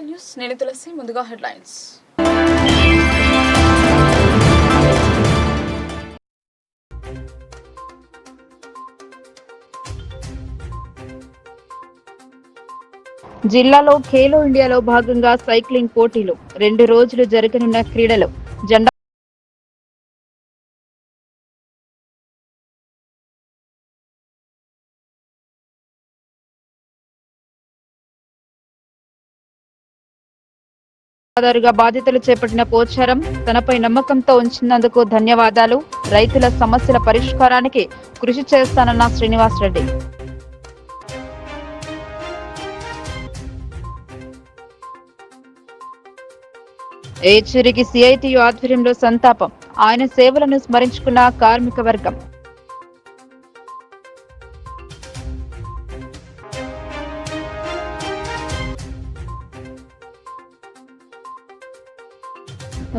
News నేను తులసి ముందుగా headlines. జిల్లాలో ఖేలో ఇండియాలో భాగంగా సైక్లింగ్ పోటీలు 2 రోజులు జరగనున్న క్రీడలు జెండా ఆధారుగా బాధ్యతలు చేపట్టిన పోచారం తనపై నమ్మకంతో ఉంచినందుకు ధన్యవాదాలు. రైతుల సమస్యల పరిష్కారానికి కృషి చేస్తానన్న శ్రీనివాసరెడ్డి. ఏచూరికి సిఐటియు ఆధ్వర్యంలో సంతాపం. ఆయన సేవలను స్మరించుకున్న కార్మిక వర్గం.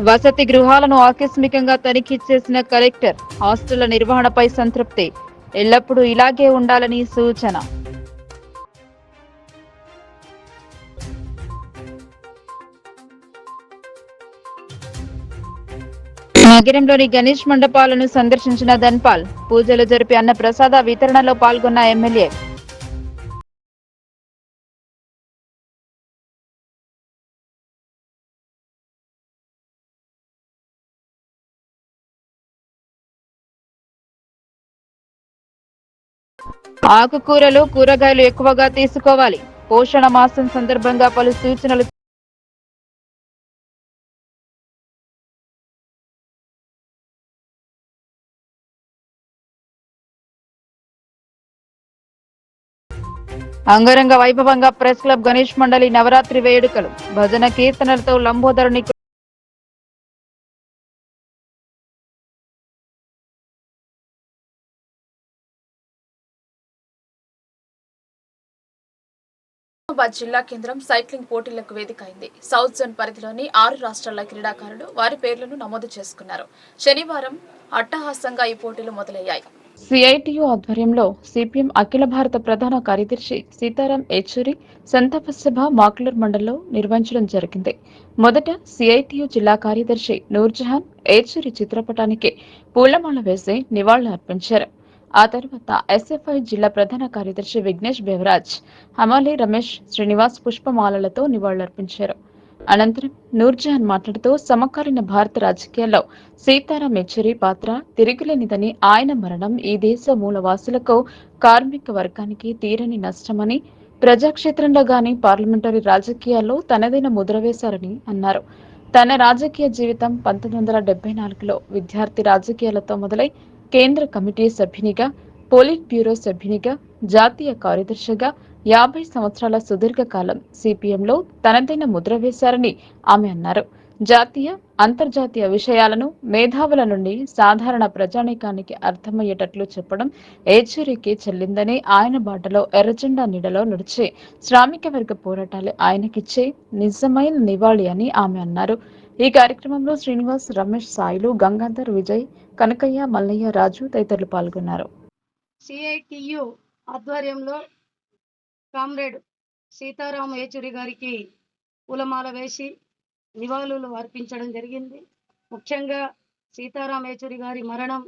వసతి గృహాలను ఆకస్మికంగా తనిఖీ చేసిన కలెక్టర్. హాస్టళ్ల నిర్వహణపై సంతృప్తి. ఎల్లప్పుడూ ఇలాగే ఉండాలని సూచన. నగరంలోని గణేష్ మండపాలను సందర్శించిన ధన్పాల్. పూజలు జరిపి అన్న ప్రసాద వితరణలో పాల్గొన్న ఎమ్మెల్యే. ఆకుకూరలు కూరగాయలు ఎక్కువగా తీసుకోవాలి. పోషణ మాసం సందర్భంగా పలు సూచనలు. అంగరంగ వైభవంగా ప్రెస్ క్లబ్ గణేష్ మండలి నవరాత్రి వేడుకలు. భజన కీర్తనలతో లంబోదరుని నిజామాబాద్ జిల్లా కేంద్రం సైక్లింగ్ పోటీలకు వేదిక అయింది. సౌత్ జోన్ పరిధిలోని 6 రాష్ట్రాల క్రీడాకారులు వారి పేర్లను నమోదు చేసుకున్నారు. శనివారం అట్టహాసంగా ఈ పోటీలు మొదలయ్యాయి. సిఐటియు ఆధ్వర్యంలో సిపిఎం అఖిల భారత ప్రధాన కార్యదర్శి సీతారాం ఏచూరి సంతాప సభ మాక్లూర్ మండలంలో నిర్వహించడం జరిగింది. మొదట సిఐటియు జిల్లా కార్యదర్శి నూర్జహాన్ ఏచూరి చిత్రపటానికి పూలమాల వేసి నివాళులు అర్పించారు. ఆ తర్వాత ఎస్ఎఫ్ఐ జిల్లా ప్రధాన కార్యదర్శి విఘ్నేష్ బెవరాజ్, హమాలి రమేష్ శ్రీనివాస్ పుష్పమాలలతో నివాళులర్పించారు. అనంతరం నూర్జహాన్ మాట్లాడుతూ సమకాలీన భారత రాజకీయాల్లో సీతారాం యెచూరి పాత్ర తిరుగులేనిదని, ఆయన మరణం ఈ దేశ మూలవాసులకు కార్మిక వర్గానికి తీరని నష్టమని, ప్రజాక్షేత్రంలో గాని పార్లమెంటరీ రాజకీయాల్లో తనదైన ముద్ర వేశారని అన్నారు. తన రాజకీయ జీవితం 1974లో విద్యార్థి రాజకీయాలతో మొదలై కేంద్ర కమిటీ సభ్యునిగా, పోలిట్ బ్యూరో సభ్యునిగా, జాతీయ కార్యదర్శిగా 50 సంవత్సరాల సుదీర్ఘకాలం సిపిఎంలో తనదైన ముద్ర వేశారని ఆమె అన్నారు. జాతీయ, అంతర్జాతీయ విషయాలను మేధావుల నుండి సాధారణ ప్రజానీకానికి అర్థమయ్యేటట్లు చెప్పడం ఏచూరికి చెల్లిందని, ఆయన బాటలో ఎర్రజెండా నీడలో నడిచే శ్రామిక వర్గ పోరాటాలే ఆయనకిచ్చే నిజమైన నివాళి అని ఆమె అన్నారు. ఈ కార్యక్రమంలో శ్రీనివాస్, రమేష్, సాయిలు, గంగాధర్, విజయ్, కనకయ్య, మల్లయ్య, రాజు తదితరులు పాల్గొన్నారు. సిఐటియు ఆధ్వర్యంలో కామ్రేడ్ సీతారాం ఏచూరి గారికి పూలమాల వేసి నివాళులు అర్పించడం జరిగింది. ముఖ్యంగా సీతారాం ఏచూరి గారి మరణం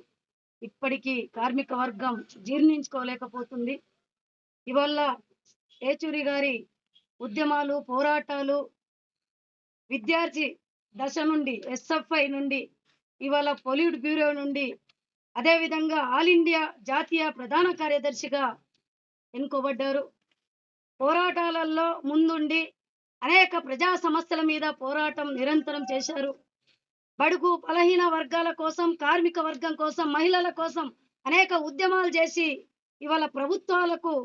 ఇప్పటికీ కార్మిక వర్గం జీర్ణించుకోలేకపోతుంది. ఇవాళ ఏచూరి గారి ఉద్యమాలు, పోరాటాలు విద్యార్థి దశ నుండి, ఎస్ఎఫ్ఐ నుండి, ఇవాళ పొలిట్ బ్యూరో నుండి, అదేవిధంగా ఆల్ ఇండియా జాతీయ ప్రధాన కార్యదర్శిగా ఎన్నుకోబడ్డారు. పోరాటాలలో ముందుండి అనేక ప్రజా సమస్యల మీద పోరాటం నిరంతరం చేశారు. బడుగు బలహీన వర్గాల కోసం, కార్మిక వర్గం కోసం, మహిళల కోసం అనేక ఉద్యమాలు చేసి ఇవాళ ప్రభుత్వాలకు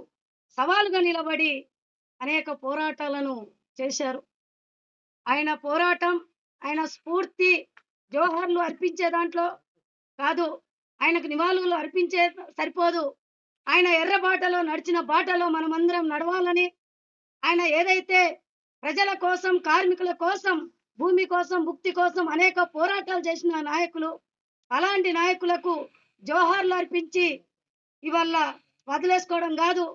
సవాలుగా నిలబడి అనేక పోరాటాలను చేశారు. ఆయన పోరాటం, ఆయన స్ఫూర్తి జోహార్లు అర్పించే దాంట్లో కాదు, ఆయనకు నివాళులు అర్పించే సరిపోదు. ఆయన ఎర్ర బాటలో నడిచిన బాటలో మనమందరం నడవాలని, ఆయన ఏదైతే ప్రజల కోసం, కార్మికుల కోసం, భూమి కోసం, భుక్తి కోసం అనేక పోరాటాలు చేసిన నాయకులు, అలాంటి నాయకులకు జోహార్లు అర్పించి ఇవాళ వదిలేసుకోవడం కాదు,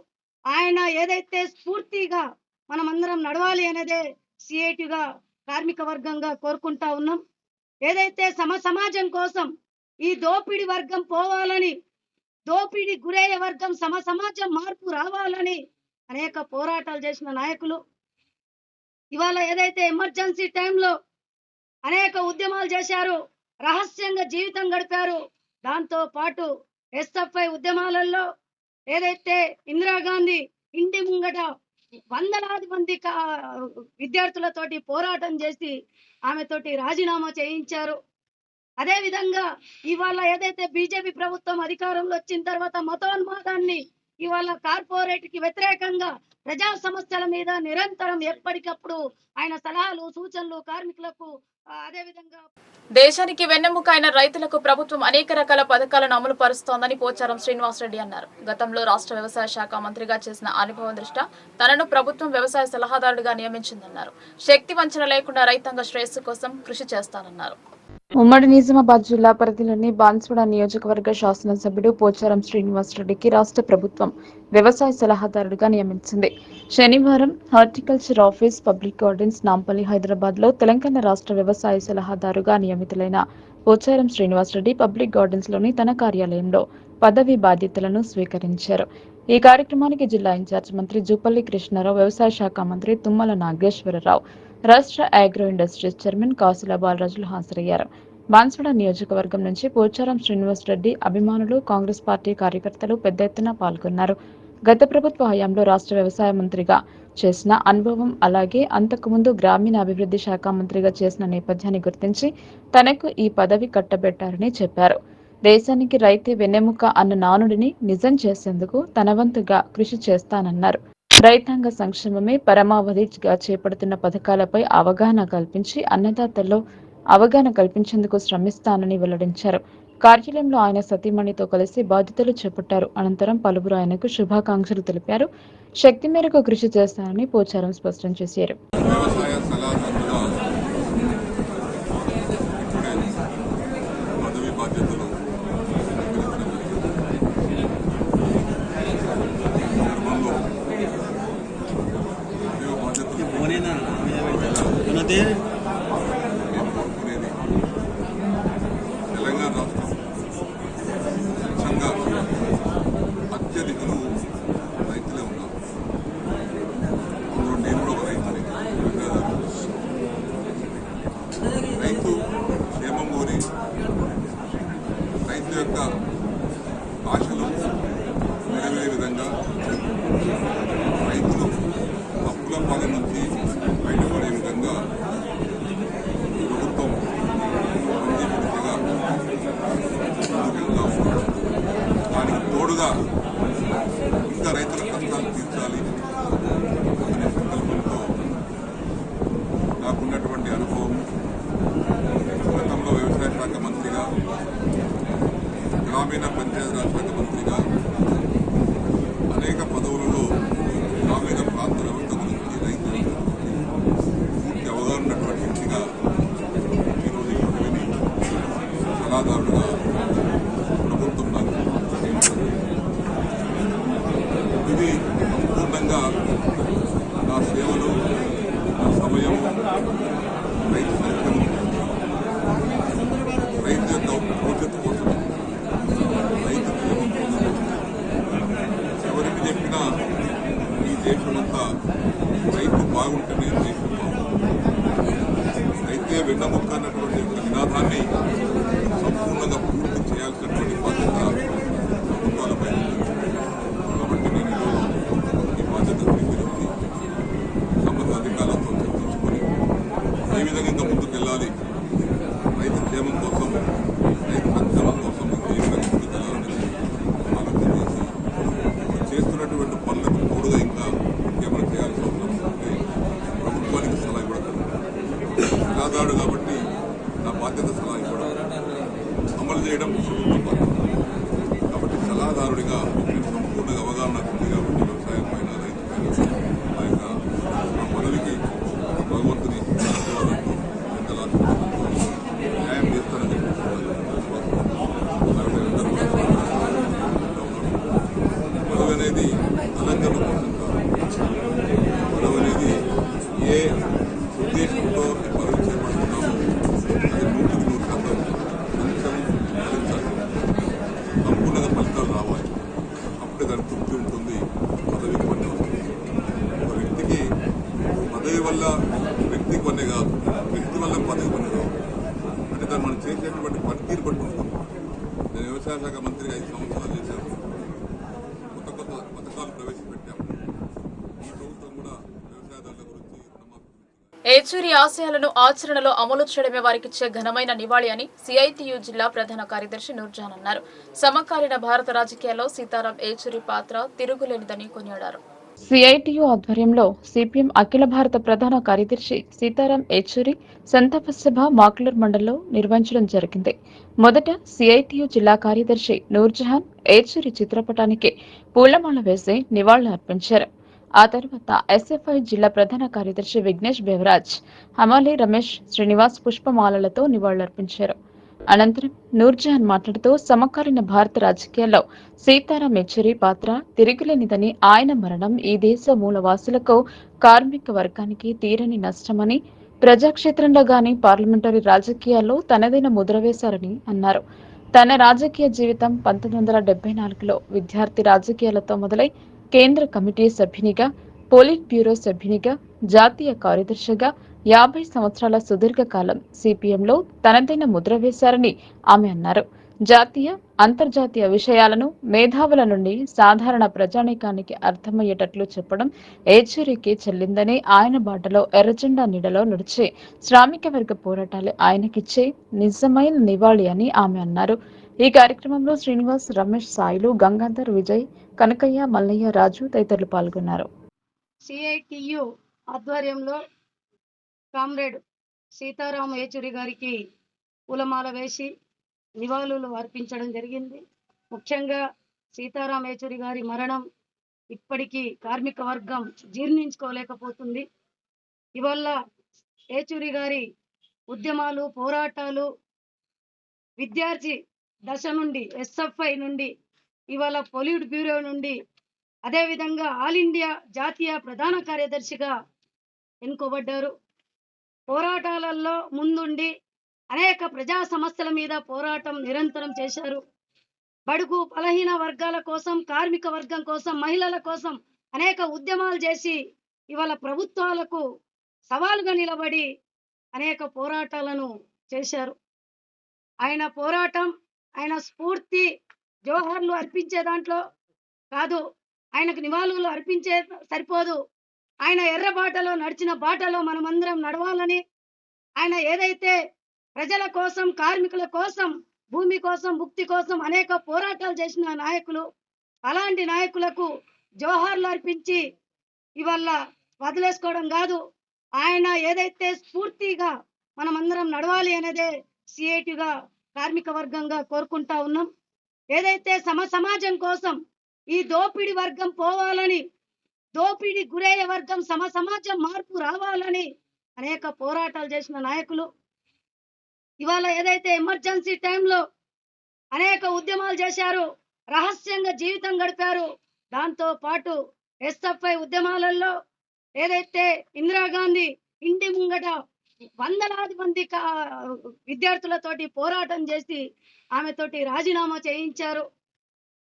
ఆయన ఏదైతే స్ఫూర్తిగా మనమందరం నడవాలి అనేదే సిఐటిగా కార్మిక వర్గంగా కోరుకుంటా ఉన్నాం. ఏదైతే సమాజం కోసం ఈ దోపిడీ వర్గం పోవాలని, దోపిడీ గురయ్యే వర్గం సమాజం మార్పు రావాలని అనేక పోరాటాలు చేసిన నాయకులు. ఇవాళ ఏదైతే ఎమర్జెన్సీ టైంలో అనేక ఉద్యమాలు చేశారు, రహస్యంగా జీవితం గడిపారు. దాంతో పాటు ఎస్ఎఫ్ఐ ఉద్యమాలలో ఏదైతే ఇందిరాగాంధీ ఇంటి ముంగట వందలాది మంది విద్యార్థులతోటి పోరాటం చేసి ఆమెతోటి రాజీనామా చేయించారు. అదే విధంగా ఇవాళ ఏదైతే బీజేపీ ప్రభుత్వం అధికారంలో వచ్చిన తర్వాత మతోన్మాదాన్ని ఇవాళ కార్పొరేట్ కి వ్యతిరేకంగా ప్రజా సమస్యల మీద నిరంతరం ఎప్పటికప్పుడు ఆయన సలహాలు సూచనలు కార్మికులకు అదే విధంగా దేశానికి వెన్నెముక అయిన రైతులకు ప్రభుత్వం అనేక రకాల పథకాలను అమలు పరుస్తోందని పోచారం శ్రీనివాసరెడ్డి అన్నారు. గతంలో రాష్ట్ర వ్యవసాయ శాఖ మంత్రిగా చేసిన అనుభవం దృష్ట్యా తనను ప్రభుత్వం వ్యవసాయ సలహాదారుడిగా నియమించిందన్నారు. శక్తి వంచన లేకుండా రైతాంగ శ్రేయస్సు కోసం కృషి చేస్తానన్నారు. ఉమ్మడి నిజామాబాద్ జిల్లా పరిధిలోని బాన్సువాడ నియోజకవర్గ శాసనసభ్యుడు పోచారం శ్రీనివాసరెడ్డికి రాష్ట్ర ప్రభుత్వం వ్యవసాయ సలహాదారుడిగా నియమించింది. శనివారం horticulture office, public gardens, Nampally, Hyderabad లో తెలంగాణ రాష్ట్ర వ్యవసాయ సలహాదారుగా నియమితులైన పోచారం శ్రీనివాసరెడ్డి పబ్లిక్ గార్డెన్స్ లోని తన కార్యాలయంలో పదవి బాధ్యతలను స్వీకరించారు. ఈ కార్యక్రమానికి జిల్లా ఇన్ఛార్జ్ మంత్రి జూపల్లి కృష్ణారావు, వ్యవసాయ శాఖ మంత్రి తుమ్మల నాగేశ్వరరావు, రాష్ట్ర అగ్రో ఇండస్ట్రీస్ చైర్మన్ కాసుల బాలరాజులు హాజరయ్యారు. బాన్సువాడ నియోజకవర్గం నుంచి పోచారం శ్రీనివాసరెడ్డి అభిమానులు, కాంగ్రెస్ పార్టీ కార్యకర్తలు పెద్ద ఎత్తున పాల్గొన్నారు. గత ప్రభుత్వ హయాంలో రాష్ట్ర వ్యవసాయ మంత్రిగా చేసిన అనుభవం, అలాగే అంతకుముందు గ్రామీణ అభివృద్ధి శాఖ మంత్రిగా చేసిన నేపథ్యాన్ని గుర్తించి తనకు ఈ పదవి కట్టబెట్టారని చెప్పారు. దేశానికి రైతే వెన్నెముక అన్న నానుడిని నిజం చేసేందుకు తన వంతుగా కృషి చేస్తానన్నారు. రైతాంగ సంక్షేమమే పరమావధిగా చేపడుతున్న పథకాలపై అవగాహన కల్పించి అన్నదాతల్లో అవగాహన కల్పించేందుకు శ్రమిస్తానని వెల్లడించారు. కార్యాలయంలో ఆయన సతీమణితో కలిసి బాధ్యతలు చేపట్టారు. అనంతరం పలువురు ఆయనకు శుభాకాంక్షలు తెలిపారు. శక్తి మేరకు కృషి చేస్తానని పోచారం స్పష్టం చేశారు. తెలంగాణ రాష్ట్రం స్వచ్ఛంగా అత్యధికులు రైతులే ఉన్నారు. అందులో నేను కూడా ఒక రైతుని. రైతు క్షేమం కోరి రైతు యొక్క ఆశలు నెరవేరే విధంగా రైతులు అప్పుల పాలన నుంచి బయటపడే విధంగా ప్రభుత్వం దానికి తోడుగా ఇంకా రైతుల కష్టాలు తీర్చాలి అనే సంకల్పంతో నాకున్నటువంటి అనుభవం, గతంలో వ్యవసాయ శాఖ మంత్రిగా, గ్రామీణ పంచాయతీరాజ్ శాఖ మంత్రిగా అనేక పదవులలో గ్రామీణ ప్రాంత వ్యవస్థ గురించి రైతుల పూర్తి అవగాహన ఉన్నటువంటి వ్యక్తిగా ఈరోజు ఈ పదవిని సలహాదారుడుగా ప్రభుత్వం నాకు ఇది సంపూర్ణంగా నా సేవలు, నా సమయం రైతు సంక్షేమం, రైతు యొక్క భవిష్యత్తు కోసం, రైతు క్షేమం కోసం. ఎవరికి చెప్పినా ఈ దేశమంతా రైతు బాగుంటేనే దేశం బాగుంటుంది. రైతే వెన్నముక్క అన్నటువంటి నినాదాన్ని సంపూర్ణంగా పూర్తి చేయాల్సినటువంటి బాధ్యత ప్రభుత్వాలపై ఉంది. కాబట్టి నేను ఈరోజు ఈ బాధ్యత స్వీకరించి సంబంధిత అధికారులతో చర్చించుకొని ఏ విధంగా ఇంత ముందుకు వెళ్ళాలి, రైతు క్షేమం కోసం, రైతు సంక్షేమం కోసం ఏ విధంగా ముందుకు వెళ్ళాలని ఆలోచన చేసి చేస్తున్నటువంటి పనులకు తోడుగా ఇంకా ఇంకేమైనా చేయాల్సి ఉంటే ప్రభుత్వానికి సలహా ఇవ్వడం. సలహాదారుడు కాబట్టి నా బాధ్యత సలహా ఇవ్వడం, అమలు చేయడం ప్రభుత్వం బాధ్యత. కాబట్టి సలహాదారుడిగా నేను సంపూర్ణంగా అవగాహన ఉంది కాబట్టి వ్యవసాయం పైన, రైతు పైన ఆ యొక్క ఆ పదవికి భగవంతుని ఆశీర్వాదంతో, పెద్దల ఆశీర్వాదంతో న్యాయం చేస్తానని పదవి అనేది అలంకరణ కోసం కాదు. పదవి అనేది ఏ వ్యవసాయ శాఖ మంత్రిగా 5 సంవత్సరాలు చేశారు. కొత్త కొత్త పథకాలు ప్రవేశపెట్టాము. ఈ ప్రభుత్వం కూడా వ్యవసాయదారుల గురించి ఏచూరి ఆశయాలను ఆచరణలో అమలు చేయడమే వారికిచ్చే ఘనమైన నివాళి అని సిఐటియు జిల్లా ప్రధాన కార్యదర్శి నూర్జహాన్ అన్నారు. సమకాలీన భారత రాజకీయాల్లో సీతారాం ఏచూరి పాత్ర తిరుగులేనిదని కొనియాడారు. సిఐటియు ఆధ్వర్యంలో సిపిఎం అఖిల భారత ప్రధాన కార్యదర్శి సీతారాం ఏచూరి సంతాప సభ మాక్లూర్ మండలంలో నిర్వహించడం జరిగింది. మొదట సిఐటియు జిల్లా కార్యదర్శి నూర్జహాన్ ఏచూరి చిత్రపటానికి పూలమాల వేసి నివాళులు అర్పించారు. ఆ తర్వాత ఎస్ఎఫ్ఐ జిల్లా ప్రధాన కార్యదర్శి విఘ్నేష్ బెవరాజ్, హమాలి రమేష్ శ్రీనివాస్ పుష్పమాలలతో నివాళులర్పించారు. అనంతరం నూర్జహాన్ మాట్లాడుతూ సమకాలీన భారత రాజకీయాల్లో సీతారాం ఏచూరి పాత్ర తిరిగిలేనిదని, ఆయన మరణం ఈ దేశ మూలవాసులకు, కార్మిక వర్గానికి తీరని నష్టమని, ప్రజాక్షేత్రంలో గాని పార్లమెంటరీ రాజకీయాల్లో తనదైన ముద్ర వేశారని అన్నారు. తన రాజకీయ జీవితం 1974లో విద్యార్థి రాజకీయాలతో మొదలై కేంద్ర కమిటీ సభ్యునిగా, పోలిట్ బ్యూరో సభ్యునిగా, జాతీయ కార్యదర్శిగా 50 సంవత్సరాల సుదీర్ఘకాలం సిపిఎంలో తనదైన ముద్ర వేశారని ఆమె అన్నారు. జాతీయ, అంతర్జాతీయ విషయాలను మేధావుల నుండి సాధారణ ప్రజానీకానికి అర్థమయ్యేటట్లు చెప్పడం ఏచూరికి చెల్లిందని, ఆయన బాటలో ఎర్రజెండా నీడలో నడిచే శ్రామిక వర్గ పోరాటాలు ఆయనకిచ్చే నిజమైన నివాళి అని ఆమె అన్నారు. ఈ కార్యక్రమంలో శ్రీనివాస్, రమేష్, సాయిలు, గంగాధర్, విజయ్, కనకయ్య, మల్లయ్య, రాజు తదితరులు పాల్గొన్నారు. సిఐటియు ఆధ్వర్యంలో కామ్రేడ్ సీతారాం ఏచూరి గారికి పూలమాల వేసి నివాళులు అర్పించడం జరిగింది. ముఖ్యంగా సీతారాం ఏచూరి గారి మరణం ఇప్పటికీ కార్మిక వర్గం జీర్ణించుకోలేకపోతుంది. ఇవాళ ఏచూరి గారి ఉద్యమాలు, పోరాటాలు విద్యార్థి దశ నుండి, ఎస్ఎఫ్ఐ నుండి, ఇవాళ పొలిట్ బ్యూరో నుండి, అదేవిధంగా ఆల్ ఇండియా జాతీయ ప్రధాన కార్యదర్శిగా ఎన్నుకోబడ్డారు. పోరాటాలలో ముందుండి అనేక ప్రజా సమస్యల మీద పోరాటం నిరంతరం చేశారు. బడుగు బలహీన వర్గాల కోసం, కార్మిక వర్గం కోసం, మహిళల కోసం అనేక ఉద్యమాలు చేసి ఇవాళ ప్రభుత్వాలకు సవాలుగా నిలబడి అనేక పోరాటాలను చేశారు. ఆయన పోరాటం, ఆయన స్ఫూర్తి జోహర్లు అర్పించే దాంట్లో కాదు, ఆయనకు నివాళులు అర్పించే సరిపోదు. ఆయన ఎర్ర బాటలో నడిచిన బాటలో మనమందరం నడవాలని, ఆయన ఏదైతే ప్రజల కోసం, కార్మికుల కోసం, భూమి కోసం, ముక్తి కోసం అనేక పోరాటాలు చేసిన నాయకులు, అలాంటి నాయకులకు జోహార్లు అర్పించి ఇవాళ వదిలేసుకోవడం కాదు, ఆయన ఏదైతే స్ఫూర్తిగా మనమందరం నడవాలి అనేదే సిఐటిగా కార్మిక వర్గంగా కోరుకుంటా ఉన్నాం. ఏదైతే సమాజం కోసం ఈ దోపిడి వర్గం పోవాలని, దోపిడి గురయ్యే వర్గం సమాజం మార్పు రావాలని అనేక పోరాటాలు చేసిన నాయకులు. ఇవాళ ఏదైతే ఎమర్జెన్సీ టైంలో అనేక ఉద్యమాలు చేశారు, రహస్యంగా జీవితం గడిపారు. దాంతో పాటు ఎస్ఎఫ్ఐ ఉద్యమాలలో ఏదైతే ఇందిరాగాంధీ ఇంటి ముంగట వందలాది మంది విద్యార్థులతోటి పోరాటం చేసి ఆమెతోటి రాజీనామా చేయించారు.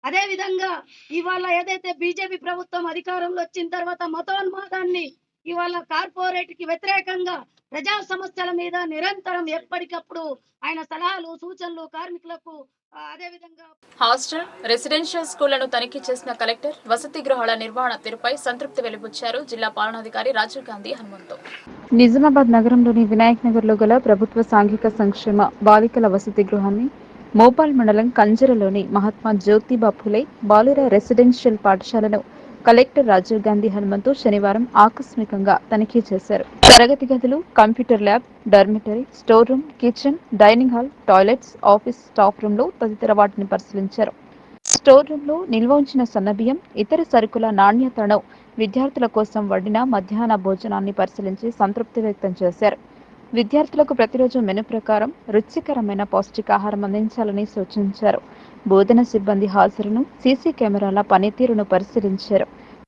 అదే విధంగా ఇవాళ ఏదైతే బీజేపీ ప్రభుత్వం అధికారంలో వచ్చిన తర్వాత మతోన్మాదాన్ని, ఇవాళ కార్పొరేట్ కి వ్యతిరేకంగా ప్రజా సమస్యల మీద నిరంతరం ఎప్పటికప్పుడు ఆయన సలహాలు, సూచనలు కార్మికులకు హాస్టల్, రెసిడెన్షియల్ స్కూళ్లను తనిఖీ చేసిన కలెక్టర్ వసతి గృహాల నిర్వహణ తీరుపై సంతృప్తి వెలిబుచ్చారు జిల్లా పాలనాధికారి రాజీవ్ గాంధీ హనుమంతు. నిజామాబాద్ నగరంలోని వినాయక్ నగర్ లో గల ప్రభుత్వ సాంఘిక సంక్షేమ బాలికల వసతి గృహాన్ని, మోపాల్ మండలం కంజరలోని మహాత్మా జ్యోతిబా ఫులే బాలుర రెసిడెన్షియల్ పాఠశాలను కలెక్టర్ రాజీవ్ గాంధీ హనుమంతు శనివారం ఆకస్మికంగా తనిఖీ చేశారు. తరగతి గదులు, computer lab, dormitory, store room, kitchen, dining hall, toilets, office staff room లో తదితర వాటిని పరిశీలించారు. స్టోర్ రూమ్ లో నిల్వ ఉంచిన సన్నబియ్యం, ఇతర సరుకుల నాణ్యతను, విద్యార్థుల కోసం వండిన మధ్యాహ్న భోజనాన్ని పరిశీలించి సంతృప్తి వ్యక్తం చేశారు. విద్యార్థులకు ప్రతిరోజు మెను ప్రకారం రుచికరమైన పౌష్టికాహారం అందించాలని సూచించారు. బోధన సిబ్బంది హాజరును, సీసీ కెమెరాల పనితీరును పరిశీలించారు.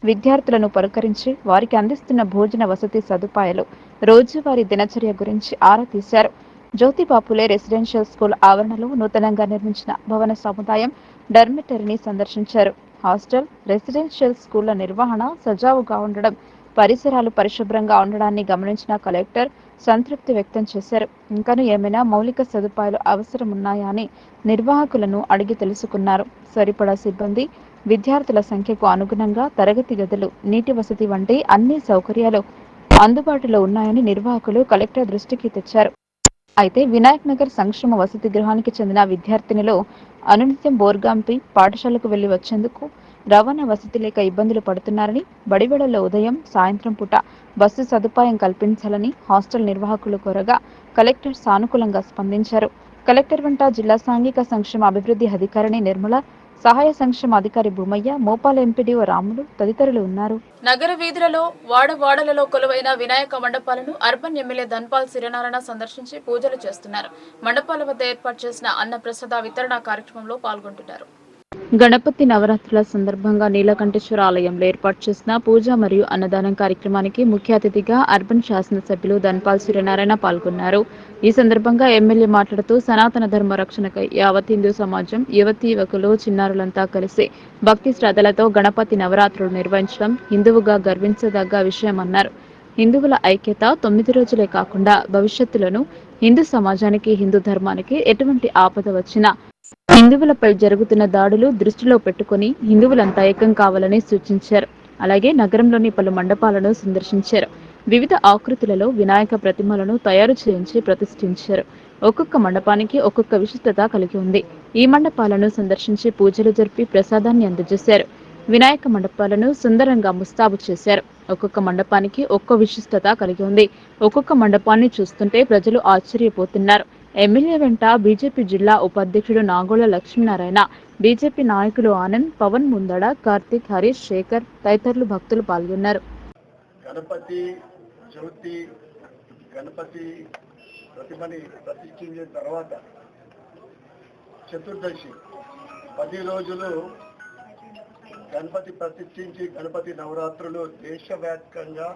విద్యార్థులను పలకరించి వారికి అందిస్తున్న భోజన వసతి సదుపాయాలు, రోజువారీ దినచర్య గురించి ఆరా తీశారు. జ్యోతిబా ఫులే రెసిడెన్షియల్ స్కూల్ ఆవరణలో నూతనంగా నిర్మించిన భవన సముదాయం, డార్మిటరీని సందర్శించారు. హాస్టల్, రెసిడెన్షియల్ స్కూళ్ల నిర్వహణ సజావుగా ఉండడం, పరిసరాలు పరిశుభ్రంగా ఉండడాన్ని గమనించిన కలెక్టర్ సంతృప్తి వ్యక్తం చేశారు. ఇంకాను ఏమైనా మౌలిక సదుపాయాలు అవసరం ఉన్నాయా అని నిర్వాహకులను అడిగి తెలుసుకున్నారు. సరిపడా సిబ్బంది, విద్యార్థుల సంఖ్యకు అనుగుణంగా తరగతి గదులు, నీటి వసతి వంటి అన్ని సౌకర్యాలు అందుబాటులో ఉన్నాయని నిర్వాహకులు కలెక్టర్ దృష్టికి తెచ్చారు. అయితే వినాయక్ నగర్ సంక్షేమ వసతి గృహానికి చెందిన విద్యార్థినులు అనునిత్యం బోర్గాంపి పాఠశాలకు వెళ్లి వచ్చేందుకు రవాణా వసతి లేక ఇబ్బందులు పడుతున్నారని, బడివేళల్లో ఉదయం, సాయంత్రం పూట బస్సు సదుపాయం కల్పించాలని హాస్టల్ నిర్వాహకులు కోరగా కలెక్టర్ సానుకూలంగా స్పందించారు. కలెక్టర్ వెంట జిల్లా సాంఘిక సంక్షేమ అభివృద్ధి అధికారిణి నిర్మల, సహాయ సంక్షేమ అధికారి భూమయ్య, మోపాల ఎంపీడీఓ రాములు తదితరులు ఉన్నారు. నగర వీధులలో, వాడవాడలలో కొలువైన వినాయక మండపాలను అర్బన్ ఎమ్మెల్యే ధన్పాల్ సిరినారాయణ సందర్శించి పూజలు చేస్తున్నారు. మండపాల వద్ద ఏర్పాటు చేసిన అన్న ప్రసాద వితరణ కార్యక్రమంలో పాల్గొంటున్నారు. గణపతి నవరాత్రుల సందర్భంగా నీలకంఠేశ్వర ఆలయంలో ఏర్పాటు చేసిన పూజ మరియు అన్నదానం కార్యక్రమానికి ముఖ్య అతిథిగా అర్బన్ శాసనసభ్యులు ధన్పాల్ సూర్యనారాయణ పాల్గొన్నారు. ఈ సందర్భంగా ఎమ్మెల్యే మాట్లాడుతూ సనాతన ధర్మ రక్షణకై యావత్ హిందూ సమాజం, యువతీ యువకులు, చిన్నారులంతా కలిసి భక్తి శ్రద్ధలతో గణపతి నవరాత్రులు నిర్వహించడం హిందువుగా గర్వించదగ్గ విషయమన్నారు. హిందువుల ఐక్యత 9 రోజులే కాకుండా భవిష్యత్తులోనూ హిందూ సమాజానికి, హిందూ ధర్మానికి ఎటువంటి ఆపద వచ్చినా హిందువులపై జరుగుతున్న దాడులు దృష్టిలో పెట్టుకుని హిందువులంతా ఏకం కావాలని సూచించారు. అలాగే నగరంలోని పలు మండపాలను సందర్శించారు. వివిధ ఆకృతులలో వినాయక ప్రతిమలను తయారు చేయించి ప్రతిష్ఠించారు. ఒక్కొక్క మండపానికి ఒక్కొక్క విశిష్టత కలిగి ఉంది. ఈ మండపాలను సందర్శించి పూజలు జరిపి ప్రసాదాన్ని అందజేశారు. వినాయక మండపాలను సుందరంగా ముస్తాబు చేశారు. ఒక్కొక్క మండపానికి ఒక్కో విశిష్టత కలిగి ఉంది. ఒక్కొక్క మండపాన్ని చూస్తుంటే ప్రజలు ఆశ్చర్యపోతున్నారు. ఎమ్మెల్యే వెంట బీజేపీ జిల్లా ఉపాధ్యక్షుడు నాగోళ్ల లక్ష్మీనారాయణ, బీజేపీ నాయకులు ఆనంద్, పవన్ ముందడ, కార్తిక్, హరీష్, శేఖర్ తదితరులు భక్తులు పాల్గొన్నారు. గణపతి జ్యోతి గణపతి ప్రతిమని ప్రతిష్ఠించిన తర్వాత చతుర్దశి 10 రోజులు గణపతి ప్రతిష్ఠించి గణపతి నవరాత్రులు దేశవ్యాప్తంగా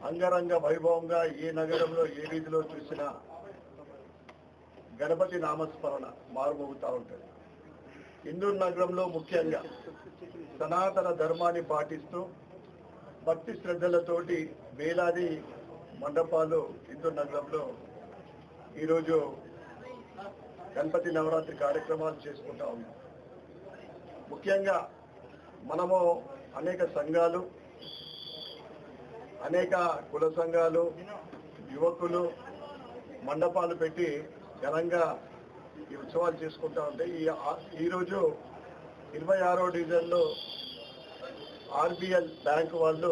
అంగరంగ వైభవంగా ఏ నగరంలో ఏ రీతిలో చూసినా గణపతి నామస్మరణ మారుమోగుతూ ఉంటుంది. హిందూ నగరంలో ముఖ్యంగా సనాతన ధర్మాన్ని పాటిస్తూ భక్తి శ్రద్ధలతోటి వేలాది మండపాలు హిందూ నగరంలో ఈరోజు గణపతి నవరాత్రి కార్యక్రమాలు చేసుకుంటా ఉన్నాం. ముఖ్యంగా మనము అనేక సంఘాలు, అనేక కుల సంఘాలు, యువకులు మండపాలు పెట్టి ఘనంగా ఈ ఉత్సవాలు చేసుకుంటా ఉంటాయి. ఈరోజు 26వ డివిజన్లో ఆర్బిఎల్ బ్యాంకు వాళ్ళు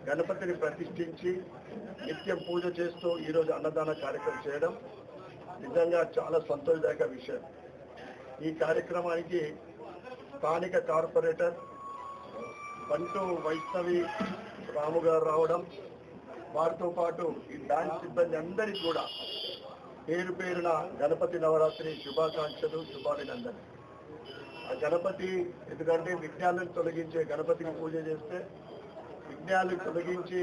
గణపతిని ప్రతిష్ఠించి నిత్యం పూజ చేస్తూ ఈరోజు అన్నదాన కార్యక్రమం చేయడం నిజంగా చాలా సంతోషదాయక విషయం. ఈ కార్యక్రమానికి స్థానిక కార్పొరేటర్ బంటు వైష్ణవి రాము గారు రావడం, వారితో పాటు ఈ బ్యాంక్ సిబ్బంది అందరికీ కూడా పేరు పేరున గణపతి నవరాత్రి శుభాకాంక్షలు, శుభాభినందనలు. ఆ గణపతి ఎందుకంటే విఘ్నాలను తొలగించే గణపతికి పూజ చేస్తే విఘ్నాలను తొలగించి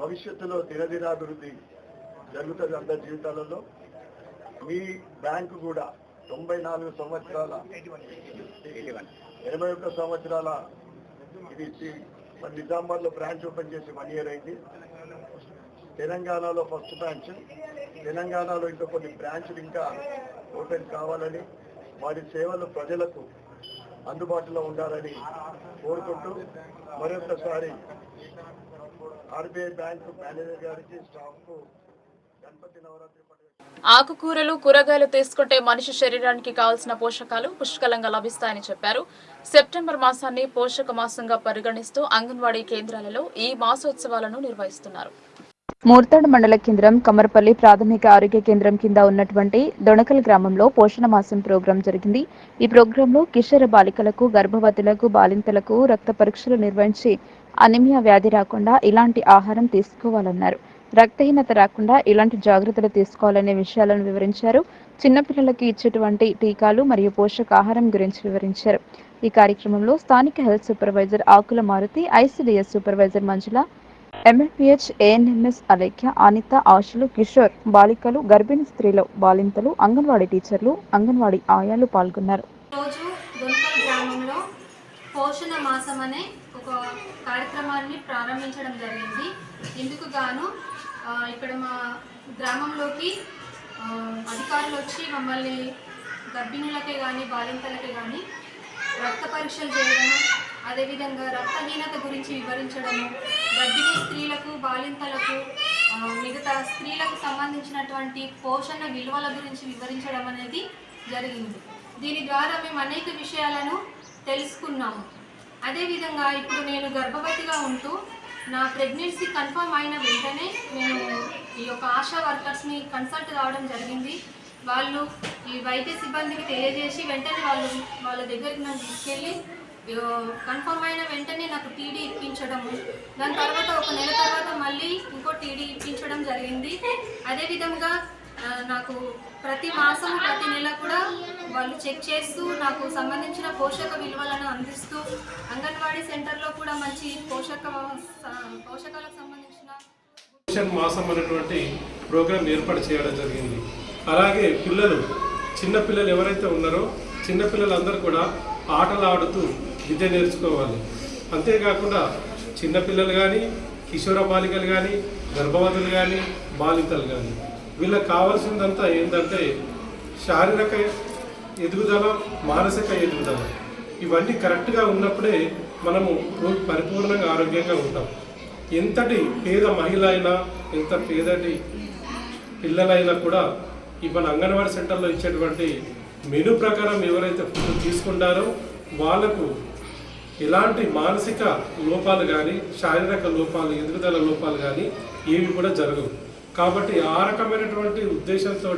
భవిష్యత్తులో దినదినాభివృద్ధి జరుగుతుంది అందరి జీవితాలలో. మీ బ్యాంకు కూడా 94 సంవత్సరాల 81 సంవత్సరాల ఇది నిజామాబాద్లో బ్రాంచ్ ఓపెన్ చేసి 1 year అయింది. తెలంగాణలో ఫస్ట్ బ్రాంచ్, తెలంగాణలో ఇంకా కొన్ని బ్రాంచ్లు ఇంకా ఓపెన్ కావాలని, వారి సేవలు ప్రజలకు అందుబాటులో ఉండాలని కోరుకుంటూ మరొకసారి ఆర్బీఐ బ్యాంకు మేనేజర్ గారికి, స్టాఫ్కు గణపతి నవరాత్రి ఆకుకూరలు, కూరగాయలు తీసుకుంటే మనిషి శరీరానికి కావాల్సిన పోషకాలు పుష్కలంగా లభిస్తాయని చెప్పారు. సెప్టెంబర్ మాసాన్ని పోషక మాసంగా పరిగణిస్తూ అంగన్వాడీ కేంద్రాలలో ఈ మాసోత్సవాలను నిర్వహిస్తున్నారు. మూర్తాడ్ మండల కేంద్రం కమర్పల్లి ప్రాథమిక ఆరోగ్య కేంద్రం కింద ఉన్నటువంటి దొణకల్ గ్రామంలో పోషణ మాసం ప్రోగ్రాం జరిగింది. ఈ ప్రోగ్రాంలో కిషోర బాలికలకు, గర్భవతులకు, బాలింతలకు రక్త పరీక్షలు నిర్వహించి అనిమియా వ్యాధి రాకుండా ఇలాంటి ఆహారం తీసుకోవాలన్నారు. రక్తహీనత రాకుండా ఇలాంటి జాగ్రత్తలు తీసుకోవాలనే విషయాలను వివరించారు. చిన్నపిల్లలకి ఇచ్చేటువంటి టీకాలు మరియు పోషకాహారం గురించి వివరించారు. ఈ కార్యక్రమంలో స్థానిక హెల్త్ సూపర్వైజర్ ఆకుల మారుతి, ఐసీడీఎస్ సూపర్వైజర్ మంజుల, ఎంఎల్పిహెచ్ ఏఎన్ఎంఎస్ అలేఖ్య, అనిత, ఆశలు, కిషోర్, బాలికలు, గర్భిణీ స్త్రీలు, బాలింతలు, అంగన్వాడీ టీచర్లు, అంగన్వాడీ ఆయాలు పాల్గొన్నారు. రోజు దొంకల్ గ్రామంలో పోషణ మాసం అనే ఒక ఒక కార్యక్రమాన్ని ప్రారంభించడం జరిగింది. ఇందుకు గాను ఇక్కడ మా గ్రామంలోకి అధికారులు వచ్చి మమ్మల్ని గర్భిణులకే కానీ బాలింతలకే కానీ రక్త పరీక్షలు చేయడం, అదేవిధంగా రక్తహీనత గురించి వివరించడము, గర్భిణీ స్త్రీలకు బాలింతలకు మిగతా స్త్రీలకు సంబంధించినటువంటి పోషణ విలువల గురించి వివరించడం అనేది జరిగింది. దీని ద్వారా మేము అనేక విషయాలను తెలుసుకున్నాము. అదేవిధంగా ఇప్పుడు నేను గర్భవతిగా ఉంటూ నా ప్రెగ్నెన్సీ కన్ఫర్మ్ అయిన వెంటనే నేను ఈ యొక్క ఆశా వర్కర్స్ని కన్సల్ట్ కావడం జరిగింది. వాళ్ళు ఈ వైద్య సిబ్బందికి తెలియజేసి వెంటనే వాళ్ళ దగ్గరికి నన్ను తీసుకెళ్ళి కన్ఫర్మ్ అయిన వెంటనే నాకు టీడీ ఇప్పించడము, దాని తర్వాత ఒక నెల తర్వాత మళ్ళీ ఇంకో టీడీ ఇప్పించడం జరిగింది. అదేవిధంగా నాకు ప్రతి మాసం ప్రతి నెల కూడా వాళ్ళు చెక్ చేస్తూ నాకు సంబంధించిన పోషక విలువలను అందిస్తూ అంగన్వాడీ సెంటర్లో కూడా మంచి పోషకాలకు సంబంధించిన పోషణ మాసం అనేటువంటి ప్రోగ్రాం ఏర్పాటు చేయడం జరిగింది. అలాగే చిన్నపిల్లలు ఎవరైతే ఉన్నారో చిన్నపిల్లలందరూ కూడా ఆటలు ఆడుతూ విద్య నేర్చుకోవాలి. అంతేకాకుండా చిన్నపిల్లలు కానీ కిషోర బాలికలు కానీ గర్భవతులు కానీ బాలింతలు కానీ వీళ్ళకి కావాల్సిందంతా ఏంటంటే శారీరక ఎదుగుదల, మానసిక ఎదుగుదల, ఇవన్నీ కరెక్ట్గా ఉన్నప్పుడే మనము పరిపూర్ణంగా ఆరోగ్యంగా ఉంటాం. ఎంతటి పేద మహిళ అయినా ఎంత పేదటి పిల్లలైనా కూడా ఈ మన అంగన్వాడీ సెంటర్లో ఇచ్చేటువంటి మెనూ ప్రకారం ఎవరైతే ఫుడ్ తీసుకుంటారో వాళ్ళకు ఎలాంటి మానసిక లోపాలు కానీ శారీరక లోపాలు, ఎదుగుదల లోపాలు కానీ ఏవి కూడా జరగవు. కాబట్టి ఆ రకమైనటువంటి ఉద్దేశంతో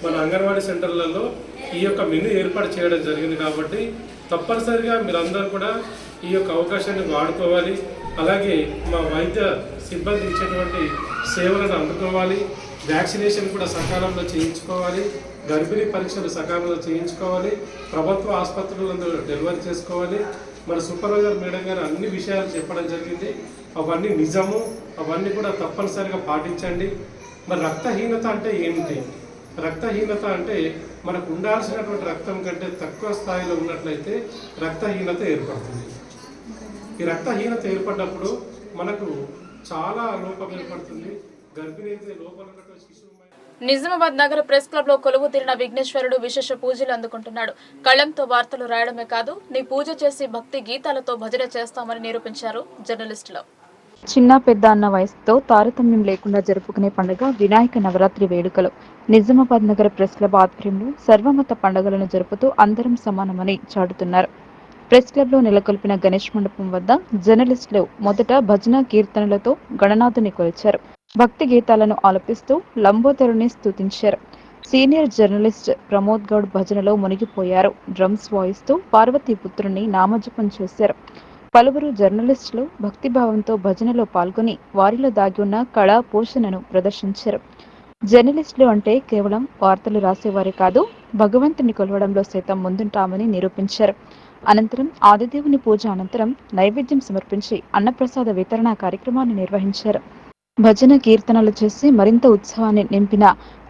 మన అంగన్వాడీ సెంటర్లలో ఈ యొక్క మెనూ ఏర్పాటు చేయడం జరిగింది. కాబట్టి తప్పనిసరిగా మీరందరూ కూడా ఈ యొక్క అవకాశాన్ని వాడుకోవాలి. అలాగే మా వైద్య సిబ్బంది ఇచ్చేటువంటి సేవలను అందుకోవాలి. వ్యాక్సినేషన్ కూడా సకాలంలో చేయించుకోవాలి. గర్భిణీ పరీక్షలు సకాలంలో చేయించుకోవాలి. ప్రభుత్వ ఆసుపత్రులందు డెలివరీ చేసుకోవాలి. మన సూపర్వైజర్ మేడం గారు అన్ని విషయాలు చెప్పడం జరిగింది. అవన్నీ నిజము, అవన్నీ కూడా తప్పనిసరిగా పాటించండి. మరి రక్తహీనత అంటే ఏమిటి? రక్తహీనత అంటే మనకు ఉండాల్సినటువంటి రక్తం కంటే తక్కువ స్థాయిలో ఉన్నట్లయితే రక్తహీనత ఏర్పడుతుంది. ఈ రక్తహీనత ఏర్పడినప్పుడు మనకు చాలా లోపం ఏర్పడుతుంది. గర్భిణీ అయితే లోపల ఉన్నటువంటి శిశువు నిజామాబాద్ నగర ప్రెస్ క్లబ్ లో కొలువు తీరిన విఘ్నేశ్వరుడు విశేష పూజలు అందుకుంటున్నాడు. కళ్లంతో వార్తలు రాయడమే కాదు, నీ పూజ చేసి భక్తి గీతాలతో భజన చేస్తామని నిరూపించారు జర్నలిస్టులు. చిన్న పెద్ద అన్న వయసుతో తారతమ్యం లేకుండా జరుపుకునే పండుగ వినాయక నవరాత్రి వేడుకలు. నిజామాబాద్ నగర ప్రెస్ క్లబ్ ఆధ్వర్యంలో సర్వమత పండుగలను జరుపుతూ అందరం సమానమని చాటుతున్నారు. ప్రెస్ క్లబ్ లో నెలకొల్పిన గణేష్ మండపం వద్ద జర్నలిస్టులు మొదట భజన కీర్తనలతో గణనాథుని కొలిచారు. భక్తి గీతాలను ఆలపిస్తూ లంబోదరుని స్తుతించారు. సీనియర్ జర్నలిస్ట్ ప్రమోద్ గౌడ్ భజనలో మునిగిపోయారు. డ్రమ్స్ వాయిస్తూ పార్వతీపుత్రుని నామజపం చేశారు. పలువురు జర్నలిస్టులు భక్తిభావంతో భజనలో పాల్గొని వారిలో దాగి ఉన్న కళా పోషణను ప్రదర్శించారు. జర్నలిస్టులు అంటే కేవలం వార్తలు రాసేవారే కాదు, భగవంతుని కొలవడంలో సైతం ముందుంటామని నిరూపించారు. అనంతరం ఆదిదేవుని పూజ అనంతరం నైవేద్యం సమర్పించి అన్నప్రసాద వితరణ కార్యక్రమాన్ని నిర్వహించారు. భజన కీర్తనలు చేసి మరింత ఉత్సవాన్ని నింపిన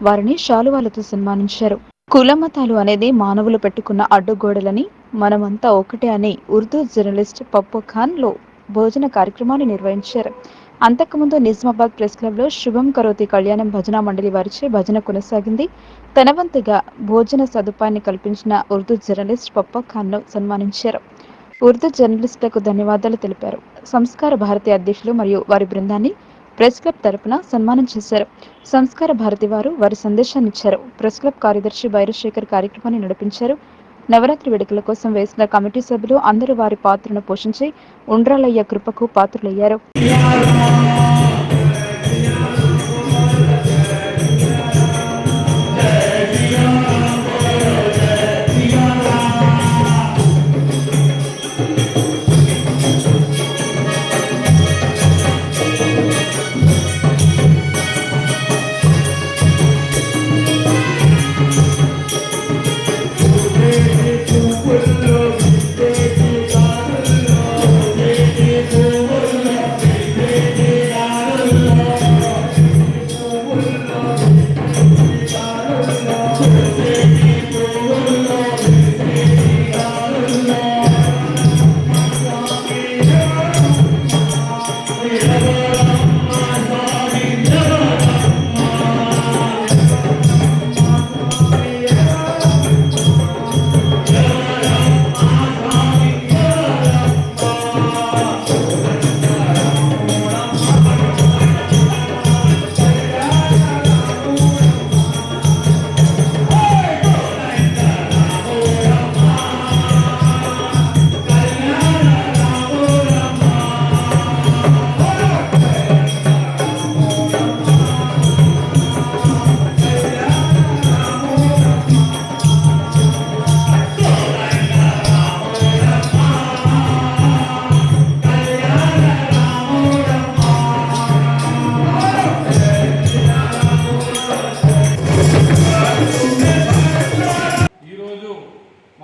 వారిని శాలువాలతో సన్మానించారు. కులమతాలు అనేది మానవులు పెట్టుకున్న అడ్డుగోడలని, మనమంతా ఒకటే అని ఉర్దూ జర్నలిస్ట్ పప్పు ఖాన్ లో భోజన కార్యక్రమాన్ని నిర్వహించారు. అంతకుముందు నిజామాబాద్ ప్రెస్ క్లబ్ లో శుభం కరోతి కళ్యాణం భజన మండలి వారిచే భజన కొనసాగింది. తన వంతుగా భోజన సదుపాయాన్ని కల్పించిన ఉర్దూ జర్నలిస్ట్ పప్పు ఖాన్ ను సన్మానించారు. ఉర్దూ జర్నలిస్టులకు ధన్యవాదాలు తెలిపారు. సంస్కార భారతి అధ్యక్షులు మరియు వారి బృందాన్ని ప్రెస్ క్లబ్ తరపున సన్మానం చేశారు. సంస్కార భారతి వారు వారి సందేశాన్ని ఇచ్చారు. ప్రెస్ క్లబ్ కార్యదర్శి భైరశేఖర్ కార్యక్రమాన్ని నడిపించారు. నవరాత్రి వేడుకల కోసం వేసిన కమిటీ సభ్యులు అందరూ వారి పాత్రను పోషించి ఉండ్రాలయ్య కృపకు పాత్రులయ్యారు.